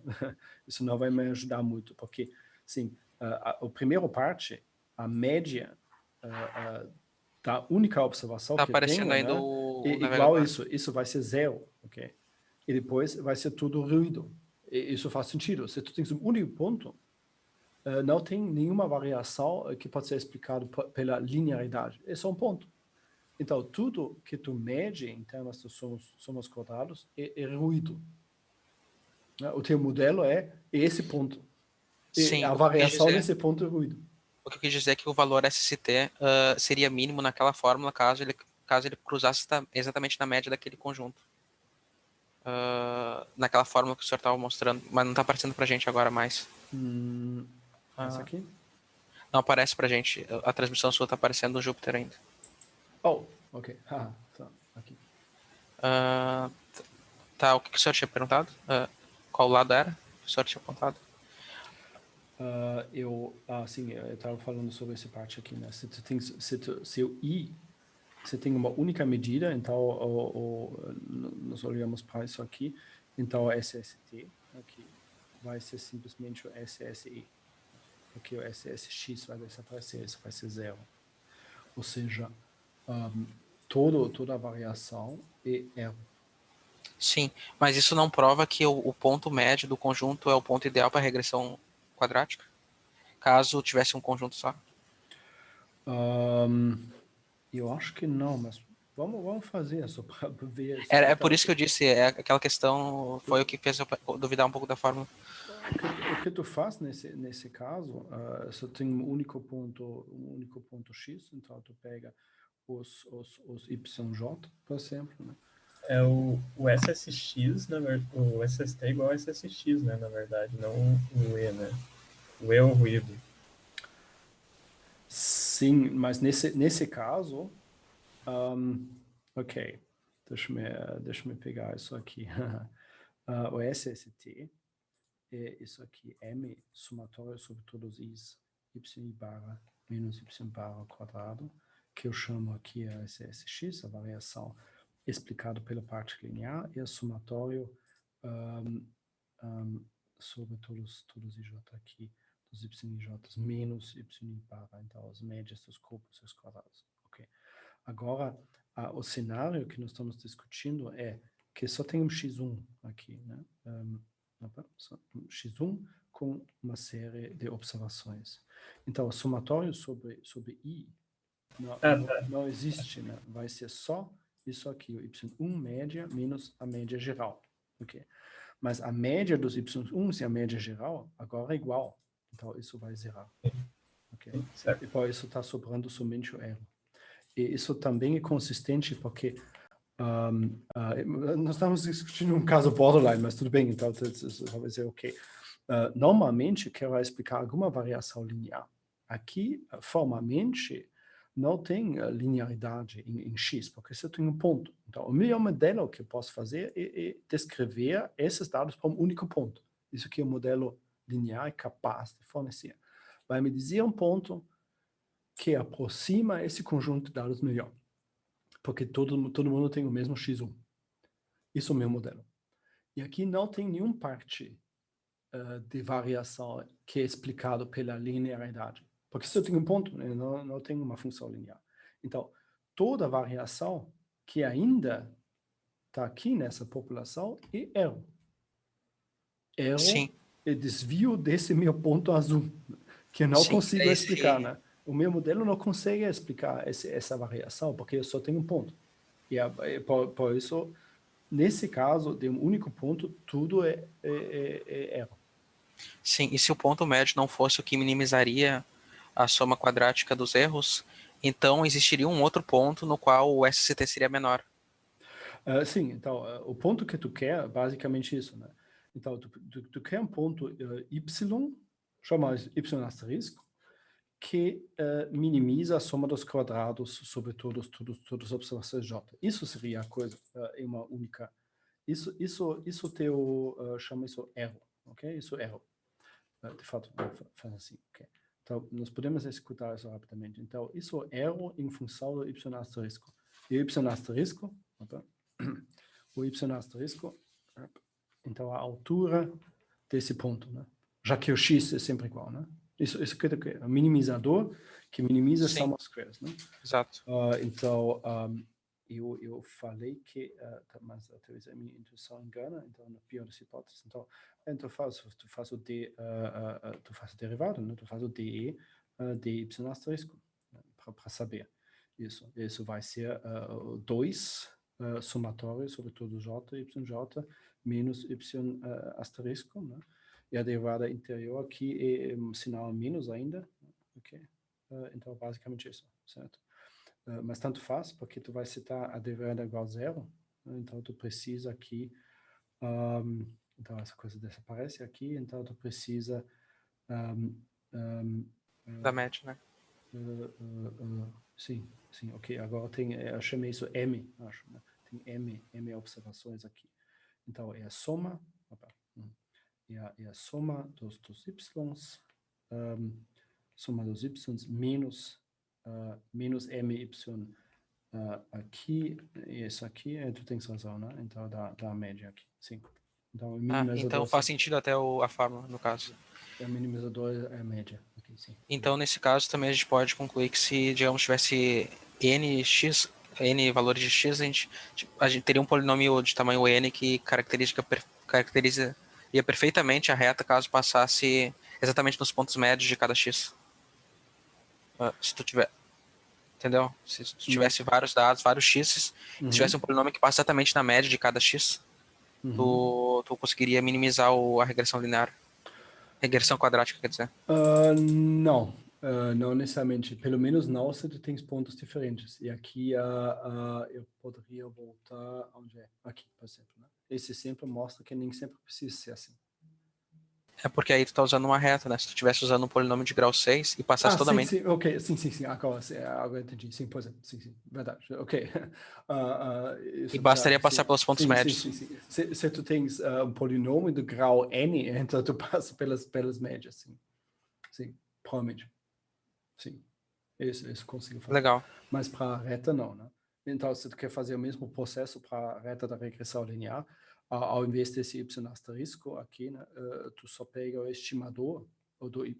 Isso não vai me ajudar muito, porque, sim, a primeira parte, a média da única observação Tá que eu aparecendo tenho, ainda né, o é igual navegador. isso vai ser zero, ok? E depois vai ser tudo ruído. E isso faz sentido. Se tu tens um único ponto, não tem nenhuma variação que pode ser explicado pela linearidade. É só um ponto. Então, tudo que tu mede em termos de somos quadrados é ruído. Né? O teu modelo é esse ponto. E Sim, a o que eu quis variação dizer, desse ponto é ruído. o que eu quis dizer é que o valor SST seria mínimo naquela fórmula caso ele cruzasse exatamente na média daquele conjunto. Naquela fórmula que o senhor estava mostrando, mas não está aparecendo pra gente agora mais. Essa aqui? Não aparece pra gente. A transmissão sua está aparecendo no Júpiter ainda. Oh, ok. Tá, aqui. Tá, o que o senhor tinha perguntado? Qual lado era que o senhor tinha apontado? Sim, eu estava falando sobre essa parte aqui, né? Se o I, você tem uma única medida, então nós olhamos para isso aqui, então o SST aqui vai ser simplesmente o SSE, porque o SSX vai desaparecer, isso vai ser zero. Ou seja, toda a variação é R. Sim, mas isso não prova que o ponto médio do conjunto é o ponto ideal para regressão quadrática? Caso tivesse um conjunto só? Eu acho que não, mas vamos fazer só para ver. É por isso que eu disse, aquela questão foi o que fez eu duvidar um pouco da fórmula. O que tu faz nesse caso, só tem um único ponto x, então tu pega os YJ, por exemplo, né? O SSX, o SST é igual ao SSX, né, na verdade, não o E, né? O E é o ruído. Sim, mas nesse caso, ok, deixa me pegar isso aqui. O SST é isso aqui, M somatório sobre todos is, y barra menos y barra quadrado, que eu chamo aqui a SSX, a variação explicada pela parte linear, e a somatório sobre todos ij aqui, dos yj menos y barra, então as médias dos corpos e os quadrados. Ok. Agora, o cenário que nós estamos discutindo é que só tem um x1 aqui, né? X1 com uma série de observações. Então, o somatório sobre I não existe, né? Vai ser só isso aqui, o y1 média menos a média geral. Okay? Mas a média dos y1 e a média geral agora é igual. Então, isso vai zerar. Okay? E por isso está sobrando somente o R. E isso também é consistente porque nós estamos discutindo um caso borderline, mas tudo bem, então talvez é ok. Normalmente, quero explicar alguma variação linear. Aqui, formalmente, não tem linearidade em x, porque você tem um ponto. Então, o melhor modelo que eu posso fazer é descrever esses dados para um único ponto. Isso aqui é um modelo linear capaz de fornecer. Vai me dizer um ponto que aproxima esse conjunto de dados melhor. Porque todo mundo tem o mesmo x1. Isso é o meu modelo. E aqui não tem nenhum parte de variação que é explicado pela linearidade. Porque se eu tenho um ponto, né, não tem uma função linear. Então, toda variação que ainda está aqui nessa população é erro. Erro Sim. é desvio desse meu ponto azul, que eu não consigo explicar, né? O meu modelo não consegue explicar essa variação, porque eu só tenho um ponto. E por isso, nesse caso, de um único ponto, tudo é erro. Sim, e se o ponto médio não fosse o que minimizaria a soma quadrática dos erros, então existiria um outro ponto no qual o SCT seria menor. Sim, então, o ponto que tu quer é basicamente isso, né? Então, tu quer um ponto y, chama y asterisco, que minimiza a soma dos quadrados sobre todas as observações J. Isso seria a coisa, uma única. Isso teu chama isso erro, ok? Isso é erro. De fato, faz assim, ok? Então, nós podemos executar isso rapidamente. Então, isso é erro em função do y asterisco. E o y asterisco, opa, o y asterisco, então a altura desse ponto, né? Já que o x é sempre igual, né? Isso quer dizer, é um minimizador que minimiza sum of squares, né? Exato. Então, eu falei que, mas talvez a minha intuição engana, então, na pior das hipóteses, então tu faz o d, tu faz o derivado, né? Tu faz o dE, dy asterisco, né? Para saber isso. Isso vai ser 2 somatório sobre todo j, yj, menos y asterisco, né? E a derivada interior aqui é um sinal menos ainda, ok? Então, basicamente isso, certo? Mas tanto faz, porque tu vai citar a derivada igual a zero, né? Então tu precisa aqui, então essa coisa desaparece aqui, então tu precisa Da média, né? sim, ok, agora tem, eu chamei isso M, acho, né? Tem M observações aqui. Então é a soma, é a soma dos Ys, soma dos Ys menos MY aqui, e isso aqui, tu tens razão, né? Então dá a média aqui, sim. Então o minimizador... Então faz sentido até a fórmula, no caso. O minimizador é a média, aqui, sim. Então, nesse caso, também a gente pode concluir que se, digamos, tivesse n valores de x, a gente teria um polinômio de tamanho n que caracterizaria perfeitamente a reta caso passasse exatamente nos pontos médios de cada x. Se tu tiver... Entendeu? Se tu tivesse vários dados, vários x, se tivesse um polinômio que passa exatamente na média de cada x, tu conseguiria minimizar a regressão linear. Regressão quadrática, quer dizer. Não. Não necessariamente. Pelo menos não se tu tens pontos diferentes. E aqui eu poderia voltar onde é? Aqui, por exemplo. Né? Esse exemplo mostra que nem sempre precisa ser assim. É porque aí tu tá usando uma reta, né? Se tu estivesse usando um polinômio de grau 6 e passasse totalmente... Sim, ok, sim, agora entendi, sim, pois é, sim, verdade, ok. E bastaria passar pelos pontos médios. Sim. Se tu tens um polinômio de grau n, então tu passa pelas médias, sim, provavelmente, sim, isso consigo fazer. Legal. Mas para a reta não, né? Então, se tu quer fazer o mesmo processo para a reta da regressão linear, ao invés desse y asterisco aqui, né, tu só pega o estimador do y,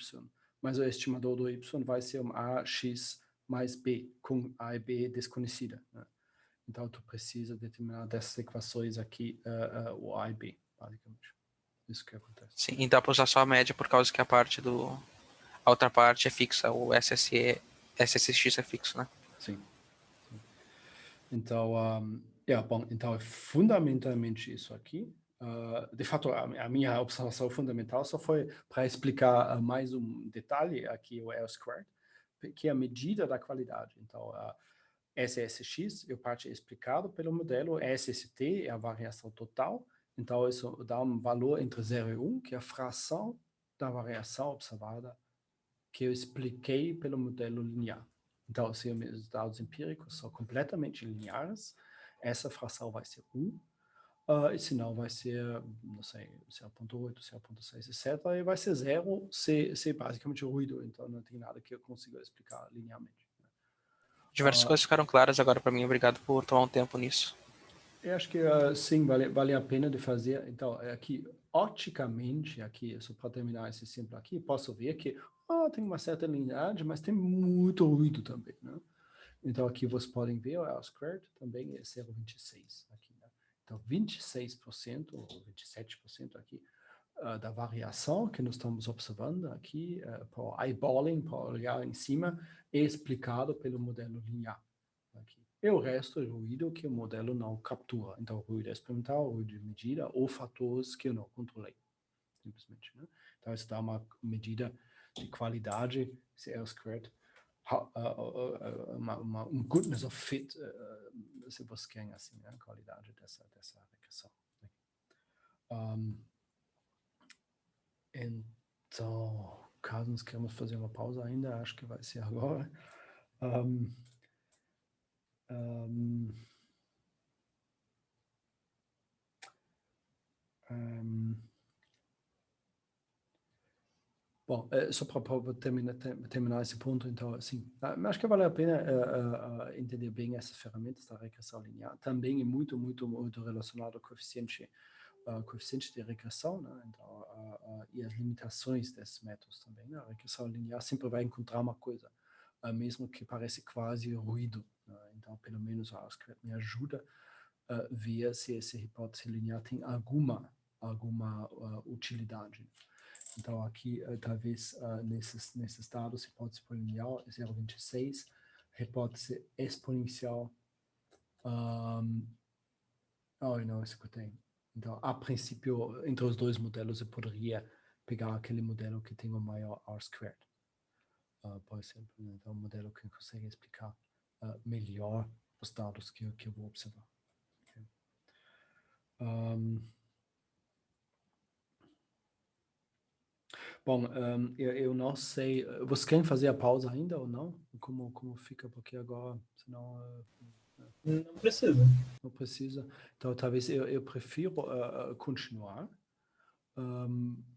mas o estimador do y vai ser um ax mais b, com a e b desconhecida. Né? Então, tu precisa determinar dessas equações aqui o a e b, basicamente. Isso que acontece. Sim, então dá para usar só a média por causa que a outra parte é fixa, o SSX é fixo, né? Sim. Então, bom, então é fundamentalmente isso aqui. De fato, a minha observação fundamental só foi para explicar mais um detalhe aqui, o R-squared, que é a medida da qualidade. Então, SSX é a parte explicada pelo modelo, SST é a variação total, então isso dá um valor entre 0 e 1, que é a fração da variação observada que eu expliquei pelo modelo linear. Então, se os dados empíricos são completamente lineares, essa fração vai ser 1, e se não vai ser, não sei, 0.8, 0.6, etc. E vai ser 0 se basicamente ruído, então não tem nada que eu consiga explicar linearmente. Diversas coisas ficaram claras agora para mim, obrigado por tomar um tempo nisso. Eu acho que sim, vale a pena de fazer. Então, aqui, oticamente, aqui, só para terminar esse exemplo aqui, posso ver que tem uma certa linearidade, mas tem muito ruído também, né? Então, aqui vocês podem ver o R-squared também é 0,26 aqui, né? Então, 26% ou 27% aqui da variação que nós estamos observando aqui, por eyeballing, por olhar em cima, é explicado pelo modelo linear. Aqui. E o resto é ruído que o modelo não captura. Então, ruído experimental, ruído de medida ou fatores que eu não controlei. Simplesmente. Né? Então, isso dá uma medida de qualidade, esse R-squared, um goodness of fit, se você quer assim, né? A qualidade dessa regressão. Então, caso nós queremos fazer uma pausa ainda, acho que vai ser agora. Um, um, um, Bom, só para terminar esse ponto, então, assim, acho que vale a pena entender bem essas ferramentas da regressão linear. Também é muito relacionado ao coeficiente de regressão, né? Então, e as limitações desses métodos também. Né? A regressão linear sempre vai encontrar uma coisa, mesmo que parece quase ruído. Né? Então, pelo menos a SQL me ajuda a ver se essa hipótese linear tem alguma utilidade. Então, aqui, talvez, nesses dados, hipótese polinomial é 0,26, hipótese exponencial, não, isso que eu tenho. Então, a princípio, entre os dois modelos, eu poderia pegar aquele modelo que tem o maior R-squared, por exemplo. Né? Então, um modelo que consegue explicar melhor os dados que eu vou observar. Okay. Bom, eu não sei. Vocês querem fazer a pausa ainda ou não? Como fica? Porque agora, senão. Não precisa. Não precisa. Então, talvez eu prefiro continuar.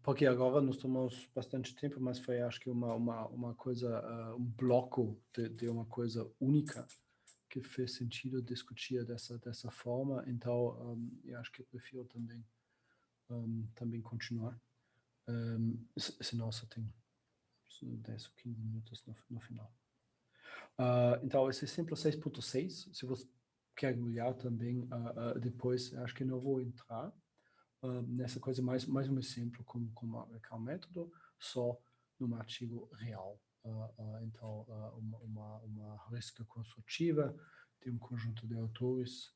Porque agora nós tomamos bastante tempo, mas foi, acho que, uma coisa, um bloco de uma coisa única que fez sentido discutir dessa forma. Então, eu acho que eu prefiro também continuar. Senão só tem 10 ou 15 minutos no final. Então, esse exemplo 6.6, se você quer olhar também depois, acho que não vou entrar nessa coisa, mais um exemplo como aplicar o método, só num artigo real. Então, uma heurística construtiva de um conjunto de autores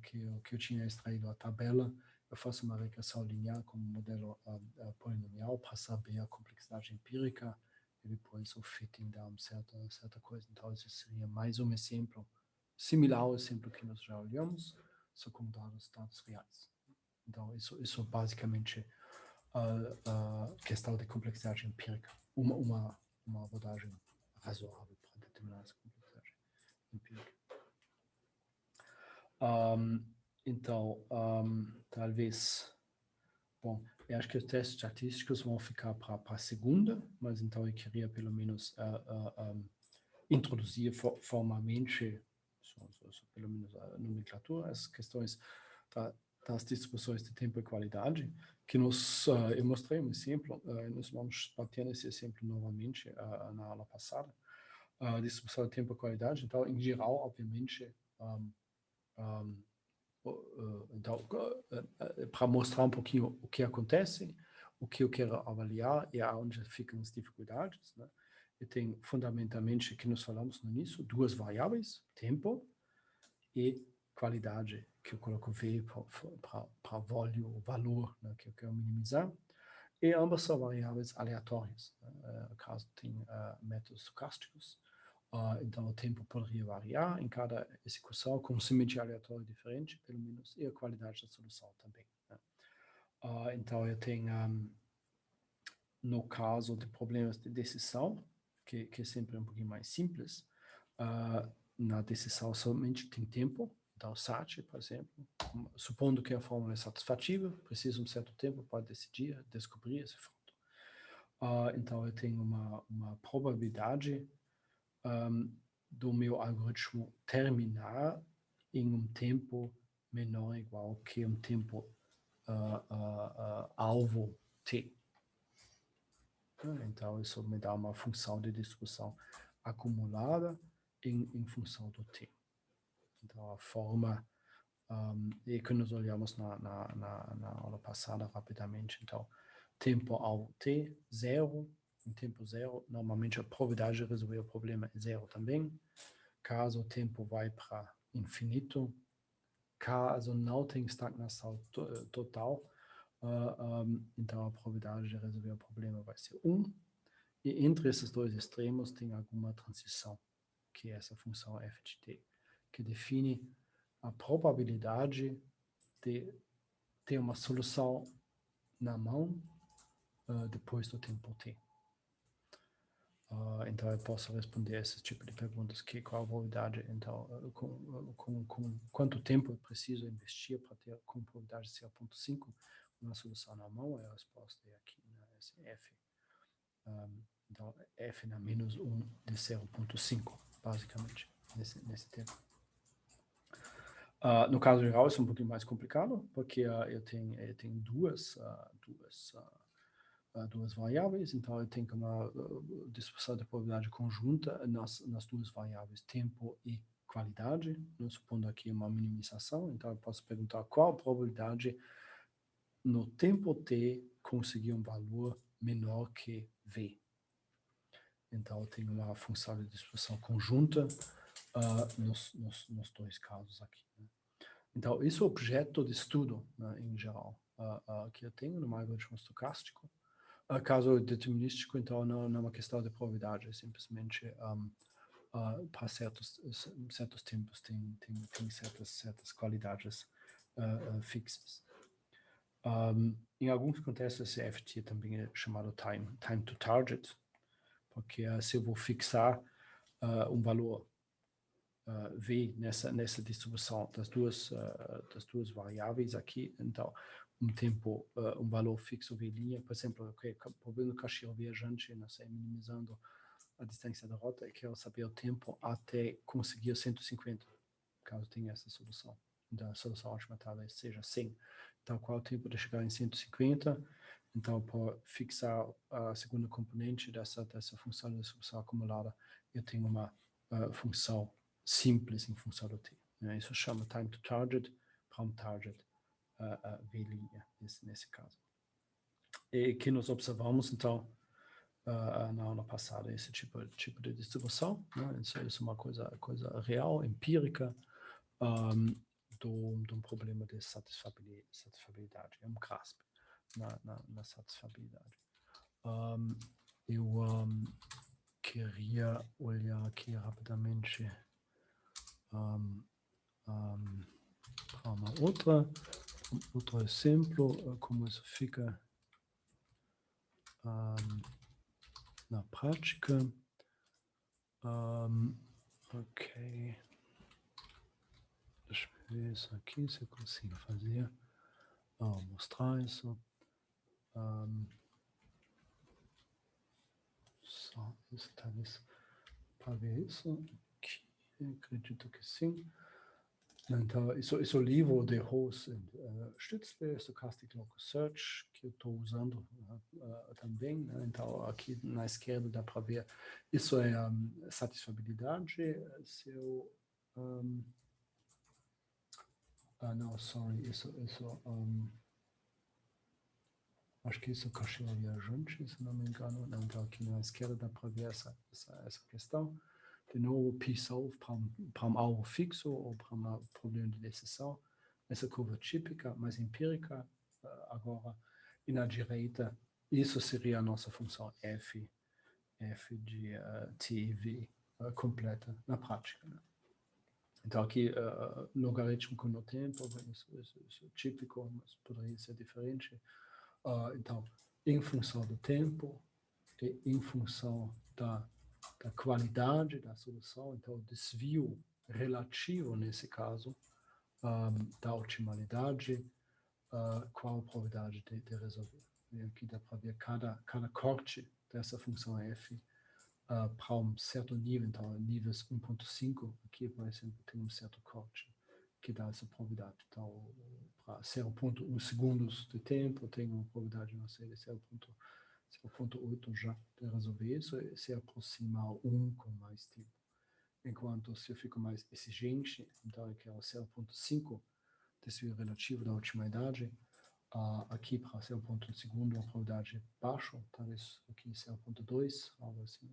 que eu tinha extraído a tabela. Eu faço uma regressão linear como modelo polinomial para saber a complexidade empírica e depois o fitting dá uma certa coisa. Então, esse seria mais um exemplo similar ao exemplo que nós já olhamos, só com dados reais. Então, isso basicamente a questão de complexidade empírica. Uma abordagem razoável para determinar essa complexidade empírica. Então, talvez... Bom, eu acho que os testes estatísticos vão ficar para a segunda, mas então eu queria pelo menos introduzir formalmente, pelo menos a nomenclatura, as questões das distribuições de tempo e qualidade, que eu mostrei um exemplo, nós vamos bater nesse exemplo novamente na aula passada, distribuição de tempo e qualidade. Então, em geral, obviamente, então, para mostrar um pouquinho o que acontece, o que eu quero avaliar e aonde ficam as dificuldades, né? E tem fundamentalmente, que nós falamos no início, duas variáveis, tempo e qualidade, que eu coloco V para valor, né, que eu quero minimizar. E ambas são variáveis aleatórias. No caso, tem métodos estocásticos. Então, o tempo poderia variar em cada execução com um simetria aleatória diferente, pelo menos, e a qualidade da solução também. Né? Então, eu tenho, no caso de problemas de decisão, que é sempre um pouquinho mais simples, na decisão somente tem tempo. Então, SAT, por exemplo, supondo que a fórmula é satisfatível, precisa de um certo tempo para decidir, descobrir esse fato. Então, eu tenho uma probabilidade do meu algoritmo terminar em um tempo menor ou igual que um tempo alvo t. Então, isso me dá uma função de distribuição acumulada em função do t. Então, a forma, e que nós olhamos na aula passada rapidamente, então, tempo alvo t, zero. Em tempo zero, normalmente a probabilidade de resolver o problema é zero também. Caso o tempo vai para infinito, caso não tem estagnação total, então a probabilidade de resolver o problema vai ser 1. E entre esses dois extremos tem alguma transição, que é essa função f de t, que define a probabilidade de ter uma solução na mão depois do tempo t. Então, eu posso responder esse tipo de perguntas, qual a probabilidade, então, com quanto tempo eu preciso investir para ter com probabilidade de 0,5 uma solução na mão, a resposta é aqui, né, esse F. Então, F na menos 1 de 0,5, basicamente, nesse tempo. No caso geral, isso é um pouquinho mais complicado, porque eu tenho duas variáveis, então eu tenho uma distribuição de probabilidade conjunta nas duas variáveis, tempo e qualidade, supondo aqui uma minimização, então eu posso perguntar qual a probabilidade no tempo t conseguir um valor menor que v. Então eu tenho uma função de distribuição conjunta nos dois casos aqui, né? Então, isso é objeto de estudo, né, em geral, que eu tenho no algoritmo estocástico. Caso determinístico, então, não é uma questão de probabilidade, é simplesmente para certos tempos tem certas qualidades fixas. Em alguns contextos, esse FT também é chamado time to target, porque se eu vou fixar um valor V nessa distribuição das duas variáveis aqui, então um valor fixo V', por exemplo, problema do caixeiro viajante, não sei, minimizando a distância da rota, eu quero saber o tempo até conseguir 150, caso tenha essa solução. Então, a solução ótima talvez seja 100. Então, qual é o tempo de chegar em 150? Então, para fixar a segunda componente dessa função de distribuição acumulada, eu tenho uma função simples em função do t. Né? Isso chama time to target, para um target V', nesse caso. E que nós observamos, então, na aula passada, esse tipo de distribuição, né? Isso é uma coisa real, empírica, de um problema de satisfabilidade, é um grasp na satisfabilidade. Eu queria olhar aqui rapidamente para um outro exemplo, como isso fica na prática. Ok. Deixa eu ver isso aqui, se eu consigo fazer. Mostrar isso. Só isso, talvez, para ver isso aqui. Acredito que sim. Então, isso é o livro de Host Stützle, Stochastic Local Search, que eu estou usando também, né? Então, aqui na esquerda dá para ver, isso é satisfabilidade, seu... não, sorry, isso acho que isso é caixeiro viajante, se não me engano. Não, então aqui na esquerda dá para ver essa questão. De novo, P-solve para um alvo fixo ou para um problema de decisão. Essa curva típica, mais empírica. Agora, e na direita, isso seria a nossa função f de t e v completa na prática, né? Então aqui, logarítmico no tempo, isso é típico, mas poderia ser diferente. Então, em função do tempo e em função da qualidade da solução, então o desvio relativo nesse caso da optimalidade, qual a probabilidade de resolver. E aqui dá para ver cada corte dessa função f para um certo nível, então níveis 1.5, aqui, por exemplo, tem um certo corte que dá essa probabilidade. Então, para 0.1 segundos de tempo, tem uma probabilidade, não sei, de 0.8 já de resolver isso e se aproximar a 1 com mais tempo. Enquanto se eu fico mais exigente, então eu quero 0.5 desvio relativo da optimalidade, aqui para 0.1 segundo a probabilidade baixa, talvez aqui 0.2, algo assim.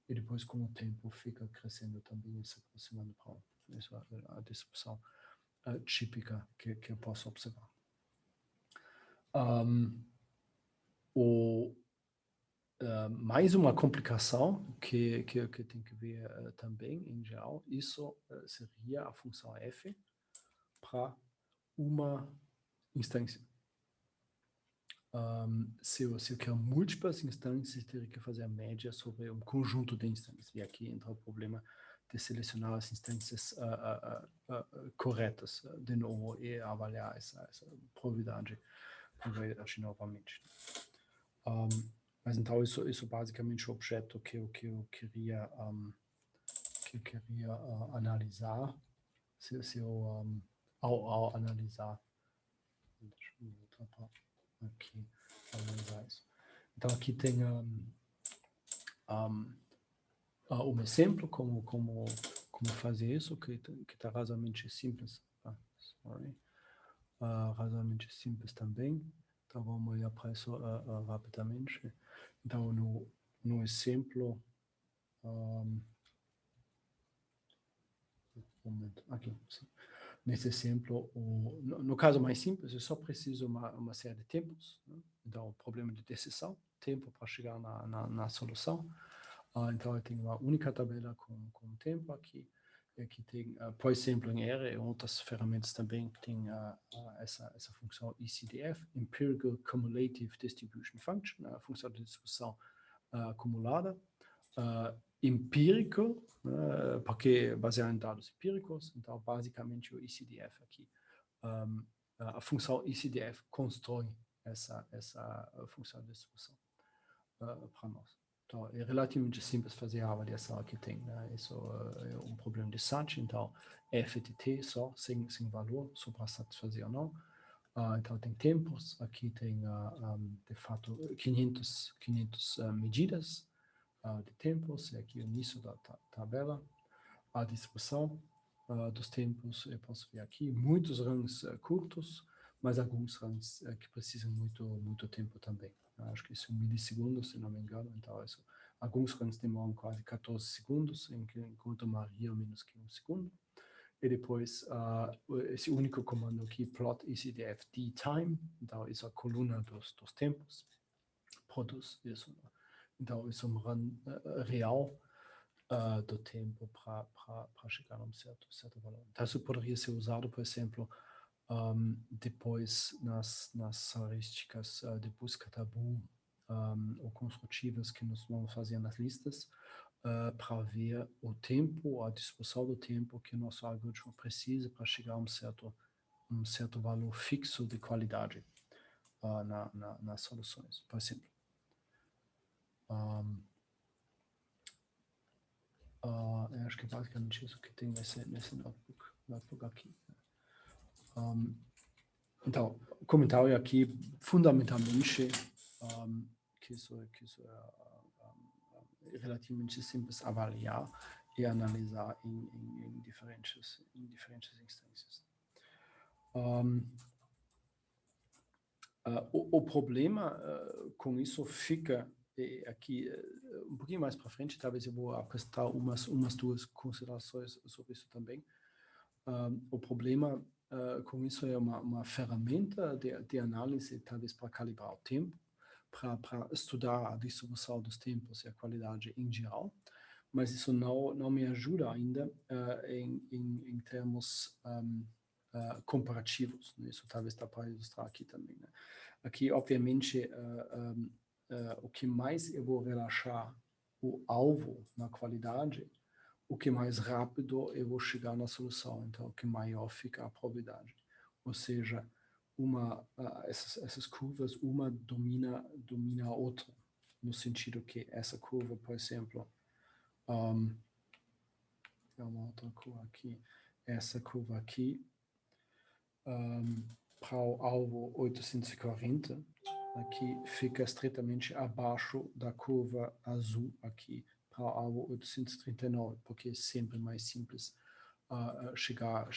E depois, com o tempo, fica crescendo também, se aproximando para 1. Isso é a distribuição típica que eu posso observar. Mais uma complicação que tem que ver também, em geral, isso seria a função f para uma instância. Se eu quero múltiplas instâncias, teria que fazer a média sobre um conjunto de instâncias. E aqui entra o problema de selecionar as instâncias corretas de novo e avaliar essa probabilidade novamente. Mas então isso basicamente o objeto que eu queria analisar. Se eu ao analisar, deixa eu voltar aqui, analisar isso. Então aqui tem um exemplo como fazer isso, que está razoavelmente simples. Razoavelmente simples também. Então vamos olhar para isso rapidamente. Então no exemplo, momento, aqui. Nesse exemplo, no caso mais simples, eu só preciso uma série de tempos. Né? Então, o problema de decisão, tempo para chegar na solução. Então, eu tenho uma única tabela com tempo aqui. E aqui tem, por exemplo, em R e outras ferramentas também, que tem essa função ECDF, Empirical Cumulative Distribution Function, a função de distribuição acumulada. Empírico, porque baseado em dados empíricos, então basicamente o ECDF aqui, a função ECDF constrói essa função de distribuição para nós. Então é relativamente simples fazer a avaliação aqui tem, né? Isso é um problema de Sanch, então f de t só, sem valor, só para satisfazer ou não. Então tem tempos, aqui tem de fato 500 medidas de tempos, é aqui o início da tabela, a distribuição dos tempos, eu posso ver aqui, muitos rangs curtos, mas alguns rangs que precisam muito tempo também. Acho que isso é 1 milissegundo, se não me engano, então isso, alguns rangs demoram quase 14 segundos, enquanto a maioria menos que 1 segundo. E depois, esse único comando aqui, plot ECDF D-time, então isso é a coluna dos tempos, produz isso. Então, isso é um run real do tempo para chegar a certo valor. Então, isso poderia ser usado, por exemplo, depois nas heurísticas de busca tabu ou construtivas que nós vamos fazer nas listas, para ver o tempo, a distribuição do tempo que o nosso algoritmo precisa para chegar a um certo valor fixo de qualidade nas soluções, por exemplo. Eu acho que é basicamente isso que tem nesse notebook aqui. Então, o comentário aqui, fundamentalmente, que isso é relativamente simples avaliar e analisar em diferentes instâncias. O problema com isso fica aqui um pouquinho mais para frente, talvez eu vou apresentar umas 2 considerações sobre isso também. O problema com isso é uma ferramenta de análise, talvez para calibrar o tempo, para estudar a distribuição dos tempos e a qualidade em geral, mas isso não me ajuda ainda em termos comparativos. Né? Isso talvez dá para ilustrar aqui também. Né? Aqui, obviamente, o que mais eu vou relaxar o alvo na qualidade, o que mais rápido eu vou chegar na solução. Então, o que maior fica a probabilidade. Ou seja, essas curvas, uma domina a outra, no sentido que essa curva, por exemplo, é uma outra curva aqui, essa curva aqui, para o alvo 840, aqui fica estritamente abaixo da curva azul aqui, para o alvo 839, porque é sempre mais simples chegar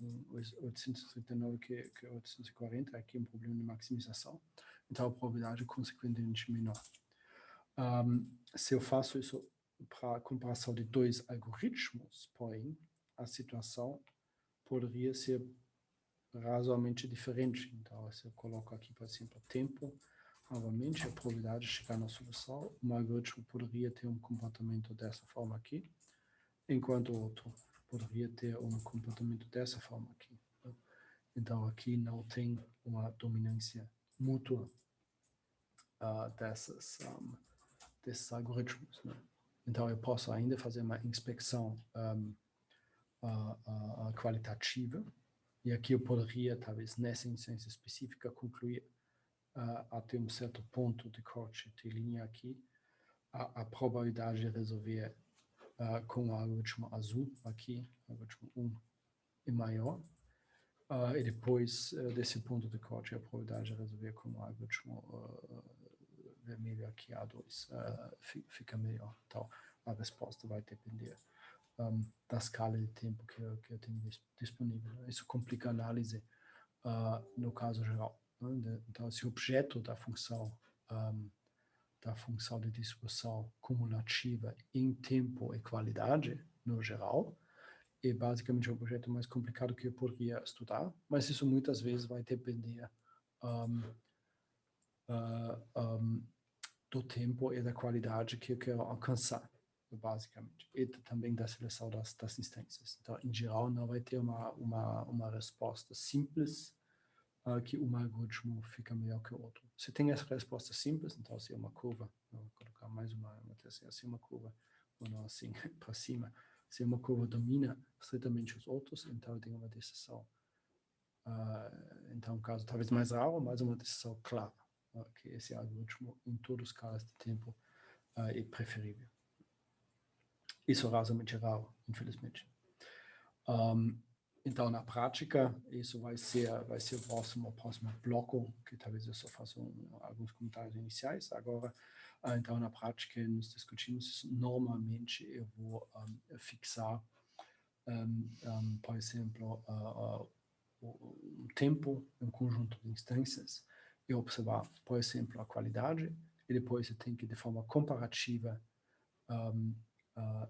em 839 que 840, aqui é um problema de maximização, então a probabilidade é consequentemente menor. Se eu faço isso para a comparação de 2 algoritmos, porém, a situação poderia ser razoavelmente diferente. Então, se eu coloco aqui, por exemplo, tempo, novamente, a probabilidade de chegar na solução, um algoritmo poderia ter um comportamento dessa forma aqui, enquanto o outro poderia ter um comportamento dessa forma aqui. Então, aqui não tem uma dominância mútua desses algoritmos, né? Então, eu posso ainda fazer uma inspeção qualitativa, e aqui eu poderia, talvez, nessa instância específica, concluir até um certo ponto de corte de linha aqui, a probabilidade de resolver com o algoritmo azul aqui, algoritmo 1 é maior, e depois desse ponto de corte, a probabilidade de resolver com o algoritmo vermelho aqui, A2, fica melhor. Então, a resposta vai depender da escala de tempo que eu tenho disponível. Isso complica a análise no caso geral, né? Então, esse objeto da função de distribuição cumulativa em tempo e qualidade, no geral, é basicamente o objeto mais complicado que eu poderia estudar, mas isso muitas vezes vai depender do tempo e da qualidade que eu quero alcançar, basicamente, e também da seleção das instâncias. Então, em geral, não vai ter uma resposta simples que um algoritmo fica melhor que o outro. Se tem essa resposta simples, então se é uma curva, vou colocar mais uma terceira, se é uma curva, ou não assim, para cima, se uma curva domina estritamente os outros, então tem uma decisão. Então, um caso talvez mais raro, mas uma decisão clara, que esse algoritmo, em todos os casos de tempo, é preferível. Isso é razoavelmente raro, infelizmente. Então, na prática, isso vai ser o próximo bloco, que talvez eu só faça alguns comentários iniciais. Agora, então, na prática, nós discutimos isso. Normalmente, eu vou fixar, por exemplo, o tempo, um conjunto de instâncias, e observar, por exemplo, a qualidade, e depois eu tenho que, de forma comparativa,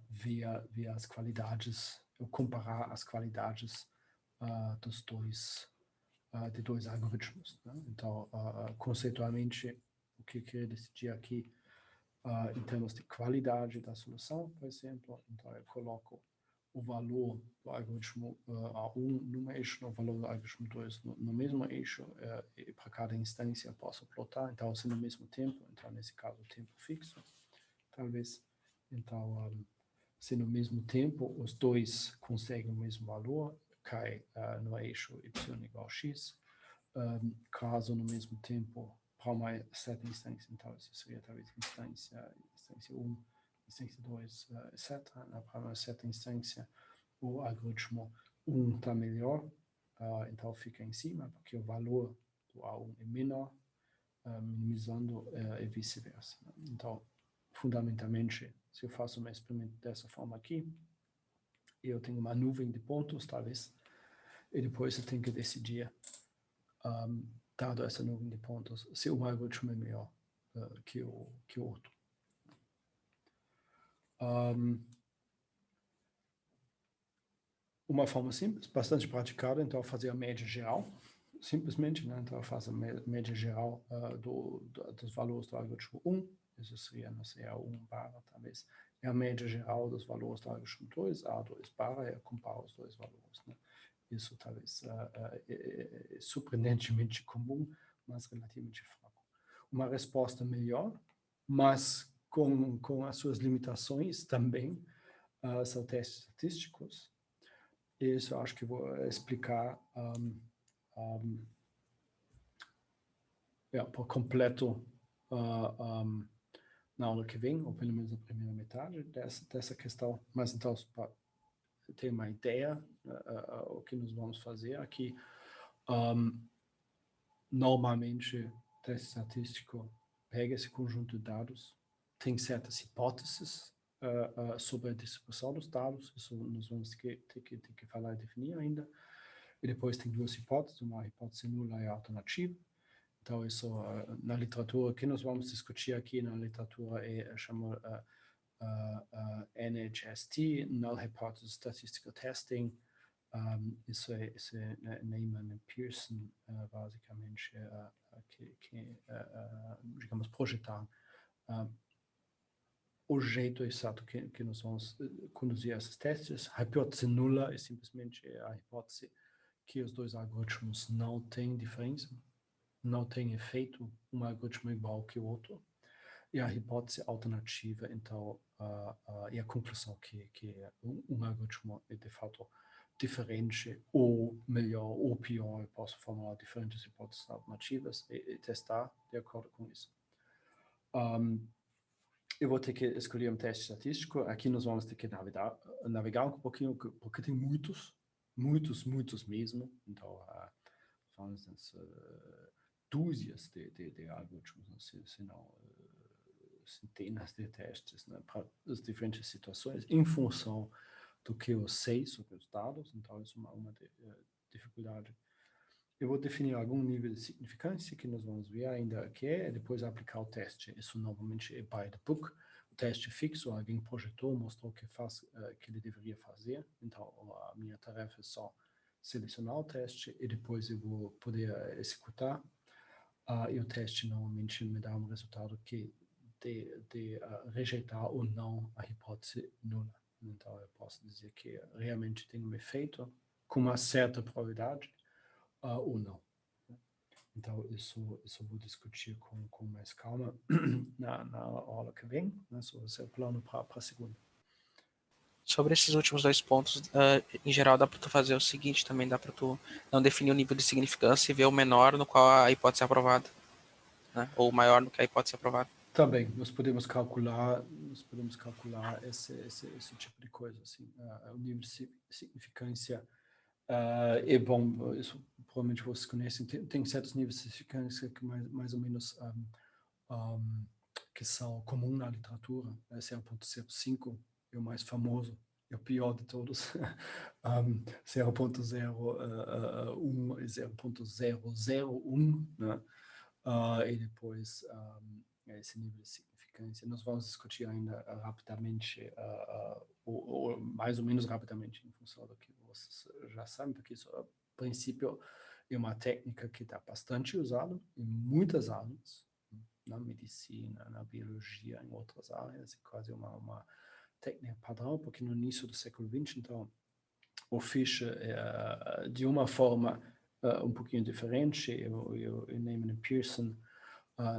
ver as qualidades, ou comparar as qualidades de dois algoritmos, né? Então, conceitualmente, o que eu queria decidir aqui, em termos de qualidade da solução, por exemplo, então eu coloco o valor do algoritmo A1 num eixo, o valor do algoritmo 2 no mesmo eixo, e para cada instância eu posso plotar, então, se no mesmo tempo, então, nesse caso, o tempo fixo, talvez. Então, se no mesmo tempo os dois conseguem o mesmo valor, cai no eixo y igual a x. Caso no mesmo tempo, para uma certa instância, então isso seria talvez instância 1, instância 2, etc. Para uma certa instância, o algoritmo 1 está melhor, então fica em cima, porque o valor do A1 é menor, minimizando e vice-versa. Então, fundamentalmente, se eu faço um experimento dessa forma aqui, eu tenho uma nuvem de pontos, talvez, e depois eu tenho que decidir, dado essa nuvem de pontos, se um algoritmo é melhor que o outro. Uma forma simples, bastante praticada, então, fazer a média geral, simplesmente, né? Então, eu faço a média geral dos valores do algoritmo 1, isso seria, não sei, A1 barra, talvez, é a média geral dos valores do algoritmo 2, A2 barra, eu comparo os dois valores, né? Isso talvez é surpreendentemente comum, mas relativamente fraco. Uma resposta melhor, mas com as suas limitações também, são testes estatísticos. Isso eu acho que vou explicar por completo na aula que vem, ou pelo menos na primeira metade dessa questão. Mas então, para ter uma ideia, o que nós vamos fazer aqui, normalmente, teste estatístico pega esse conjunto de dados, tem certas hipóteses sobre a distribuição dos dados, isso nós vamos ter que falar e definir ainda, e depois tem duas hipóteses, uma hipótese nula e alternativa. Então, isso na literatura, que nós vamos discutir aqui na literatura é chamada NHST, Null Hypothesis Statistical Testing. Isso é Neyman e Pearson, basicamente, que digamos, projetaram o jeito exato que nós vamos conduzir esses testes. A hipótese nula é simplesmente a hipótese que os dois algoritmos não têm diferença. não tem efeito um algoritmo igual que o outro, e a hipótese alternativa, então, e a conclusão que um algoritmo é, de fato, diferente, ou melhor, ou pior, eu posso formular diferentes hipóteses alternativas e testar de acordo com isso. Eu vou ter que escolher um teste estatístico. Aqui nós vamos ter que navegar um pouquinho, porque tem muitos mesmo. Então, falamos dúzias de algoritmos, se não centenas de testes, né, para as diferentes situações, em função do que eu sei sobre os dados. Então, isso é uma dificuldade. Eu vou definir algum nível de significância que nós vamos ver ainda aqui, e depois aplicar o teste. Isso normalmente é by the book. O teste fixo, alguém projetou, mostrou que que ele deveria fazer. Então, a minha tarefa é só selecionar o teste e depois eu vou poder executar. E o teste normalmente me dá um resultado que de rejeitar ou não a hipótese nula. Então, eu posso dizer que realmente tem um efeito com uma certa probabilidade, ou não. Então, isso vou discutir com mais calma na aula que vem, né? Esse é o plano para a segunda. Sobre esses últimos dois pontos, em geral, dá para tu fazer o seguinte também, dá para tu não definir o nível de significância e ver o menor no qual a hipótese é aprovada, né? Ou o maior no que a hipótese é aprovada. Também, nós podemos calcular esse tipo de coisa, assim, o nível de significância. É bom, isso provavelmente vocês conhecem, tem certos níveis de significância que mais ou menos que são comuns na literatura. 0.05 é o mais famoso, é o pior de todos. 0.01 e 0.001, né? E depois esse nível de significância. Nós vamos discutir ainda rapidamente, ou mais ou menos rapidamente, em função do que vocês já sabem, porque isso, a princípio, é uma técnica que está bastante usada em muitas áreas, na medicina, na biologia, em outras áreas, é quase uma técnica padrão, porque no início do século XX, então, o Fischer, de uma forma um pouquinho diferente, eu Neyman e Pearson,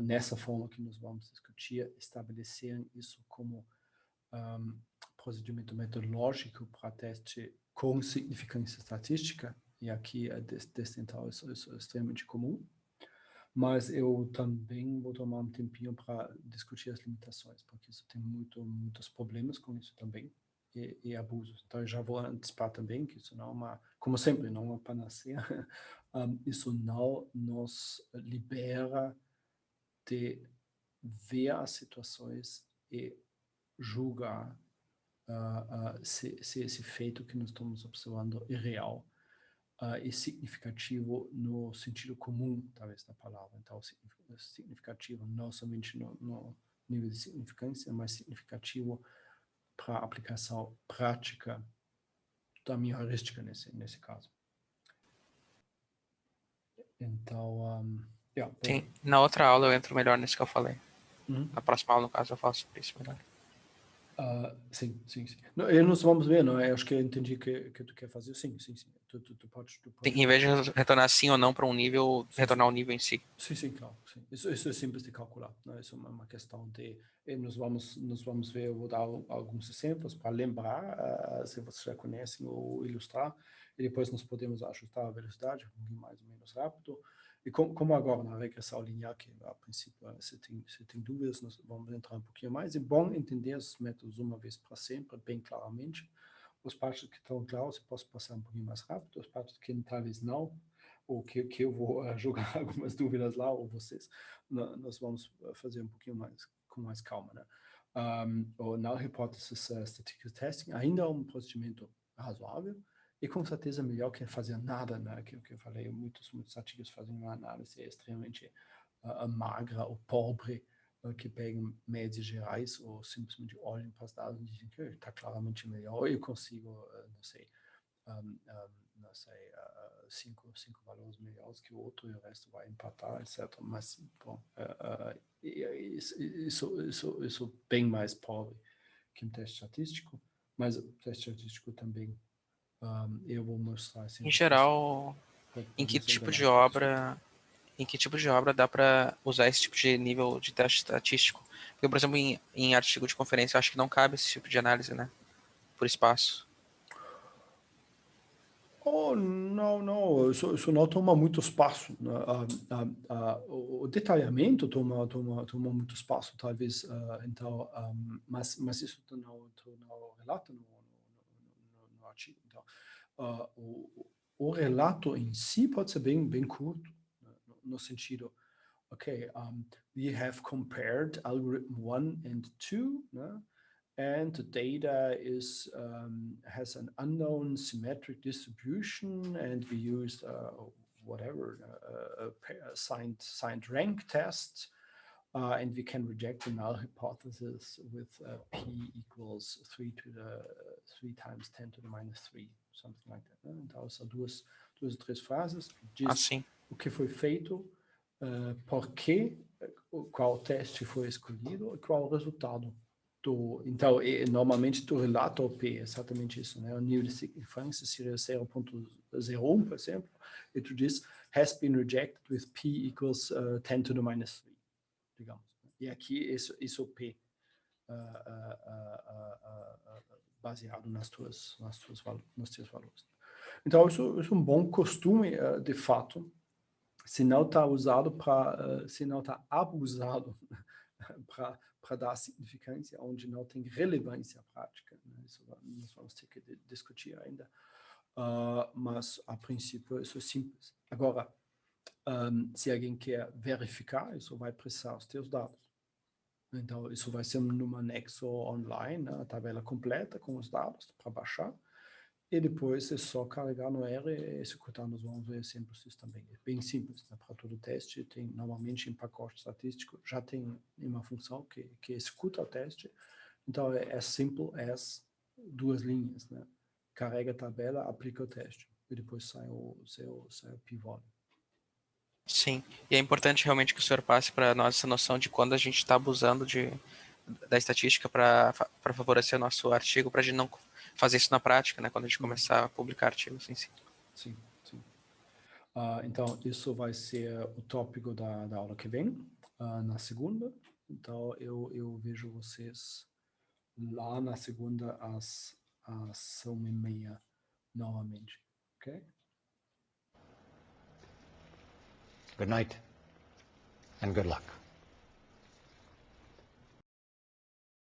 nessa forma que nós vamos discutir, estabeleceram isso como procedimento metodológico para teste com significância estatística, e aqui, desde então, isso é extremamente comum. Mas eu também vou tomar um tempinho para discutir as limitações, porque isso tem muitos problemas com isso também, e abusos. Então, eu já vou antecipar também que isso não é como sempre, não é uma panaceia. Isso não nos libera de ver as situações e julgar se esse feito que nós estamos observando é real e significativo no sentido comum, talvez, da palavra. Então, significativo não somente no nível de significância, mas significativo para a aplicação prática da minha heurística nesse caso. Então, Sim, na outra aula eu entro melhor nisso que eu falei. Uhum. Na próxima aula, no caso, eu faço isso melhor. Sim. Não, nós vamos ver, não é? Acho que eu entendi que tu quer fazer. Sim. Tu pode. Em vez de retornar sim ou não para um nível, retornar o nível em si. Sim, claro. Sim. Isso é simples de calcular. Não? Isso é uma questão de. Nós vamos ver, eu vou dar alguns exemplos para lembrar, se vocês já conhecem, ou ilustrar, e depois nós podemos ajustar a velocidade, um pouquinho mais ou menos rápido. E como agora na regressão linear, que a princípio, se tem dúvidas, nós vamos entrar um pouquinho mais. É bom entender os métodos uma vez para sempre, bem claramente. Os partes que estão claros, eu posso passar um pouquinho mais rápido, as partes que talvez não, ou que eu vou jogar algumas dúvidas lá, ou vocês, nós vamos fazer um pouquinho mais, com mais calma, né? Ou na hipótese statistical testing, ainda é um procedimento razoável, e com certeza melhor que fazer nada, né? Que eu falei, muitos artigos fazem uma análise extremamente magra ou pobre, que pegam médias gerais ou simplesmente olham para os dados e dizem que está claramente melhor, eu consigo, cinco valores melhores que o outro e o resto vai empatar, etc. Mas, bom, isso bem mais pobre que um teste estatístico, mas o teste estatístico também eu vou mostrar assim. Em geral, em que tipo de obra em que tipo de obra dá para usar esse tipo de nível de teste estatístico. Porque, por exemplo, em artigo de conferência, eu acho que não cabe esse tipo de análise, né? Por espaço. Oh, não, isso não toma muito espaço, né? O detalhamento toma muito espaço, talvez, então, mas isso tu não relata no artigo. Então, o relato em si pode ser bem curto, né? No sentido, okay, we have compared algorithm 1 and 2, né? And the data has an unknown symmetric distribution, and we used whatever a signed rank test, and we can reject the null hypothesis with p equals 3 times 10 to the minus 3, something like that. Né? Então, são duas ou três frases, diz Assim. o que foi feito, por quê, qual teste foi escolhido e qual o resultado. Então, normalmente tu relata o P, exatamente isso, né? O nível de significância seria 0.01, por exemplo, e tu diz, has been rejected with P equals 10 to the minus 3, digamos. E aqui, isso P, baseado nos teus valores. Então, isso é um bom costume, de fato, se não está usado se não está abusado para dar significância onde não tem relevância prática. Né? Isso nós vamos ter que discutir ainda. Mas, a princípio, isso é simples. Agora, se alguém quer verificar, isso vai precisar os teus dados. Então, isso vai ser num anexo online, né? A tabela completa com os dados para baixar. E depois é só carregar no R e executar. Nós vamos ver exemplos disso também. É bem simples, né? Para todo teste, tem normalmente em pacote estatístico, já tem uma função que executa o teste. Então, é as simple as duas linhas, né? Carrega a tabela, aplica o teste. E depois sai o pivô. Sim, e é importante realmente que o senhor passe para nós essa noção de quando a gente está abusando da estatística para favorecer o nosso artigo, para a gente não fazer isso na prática, né, quando a gente começar a publicar artigos em si. Sim. Então, isso vai ser o tópico da aula que vem, na segunda. Então, eu vejo vocês lá na segunda às 1h30 novamente, ok? Good night and good luck.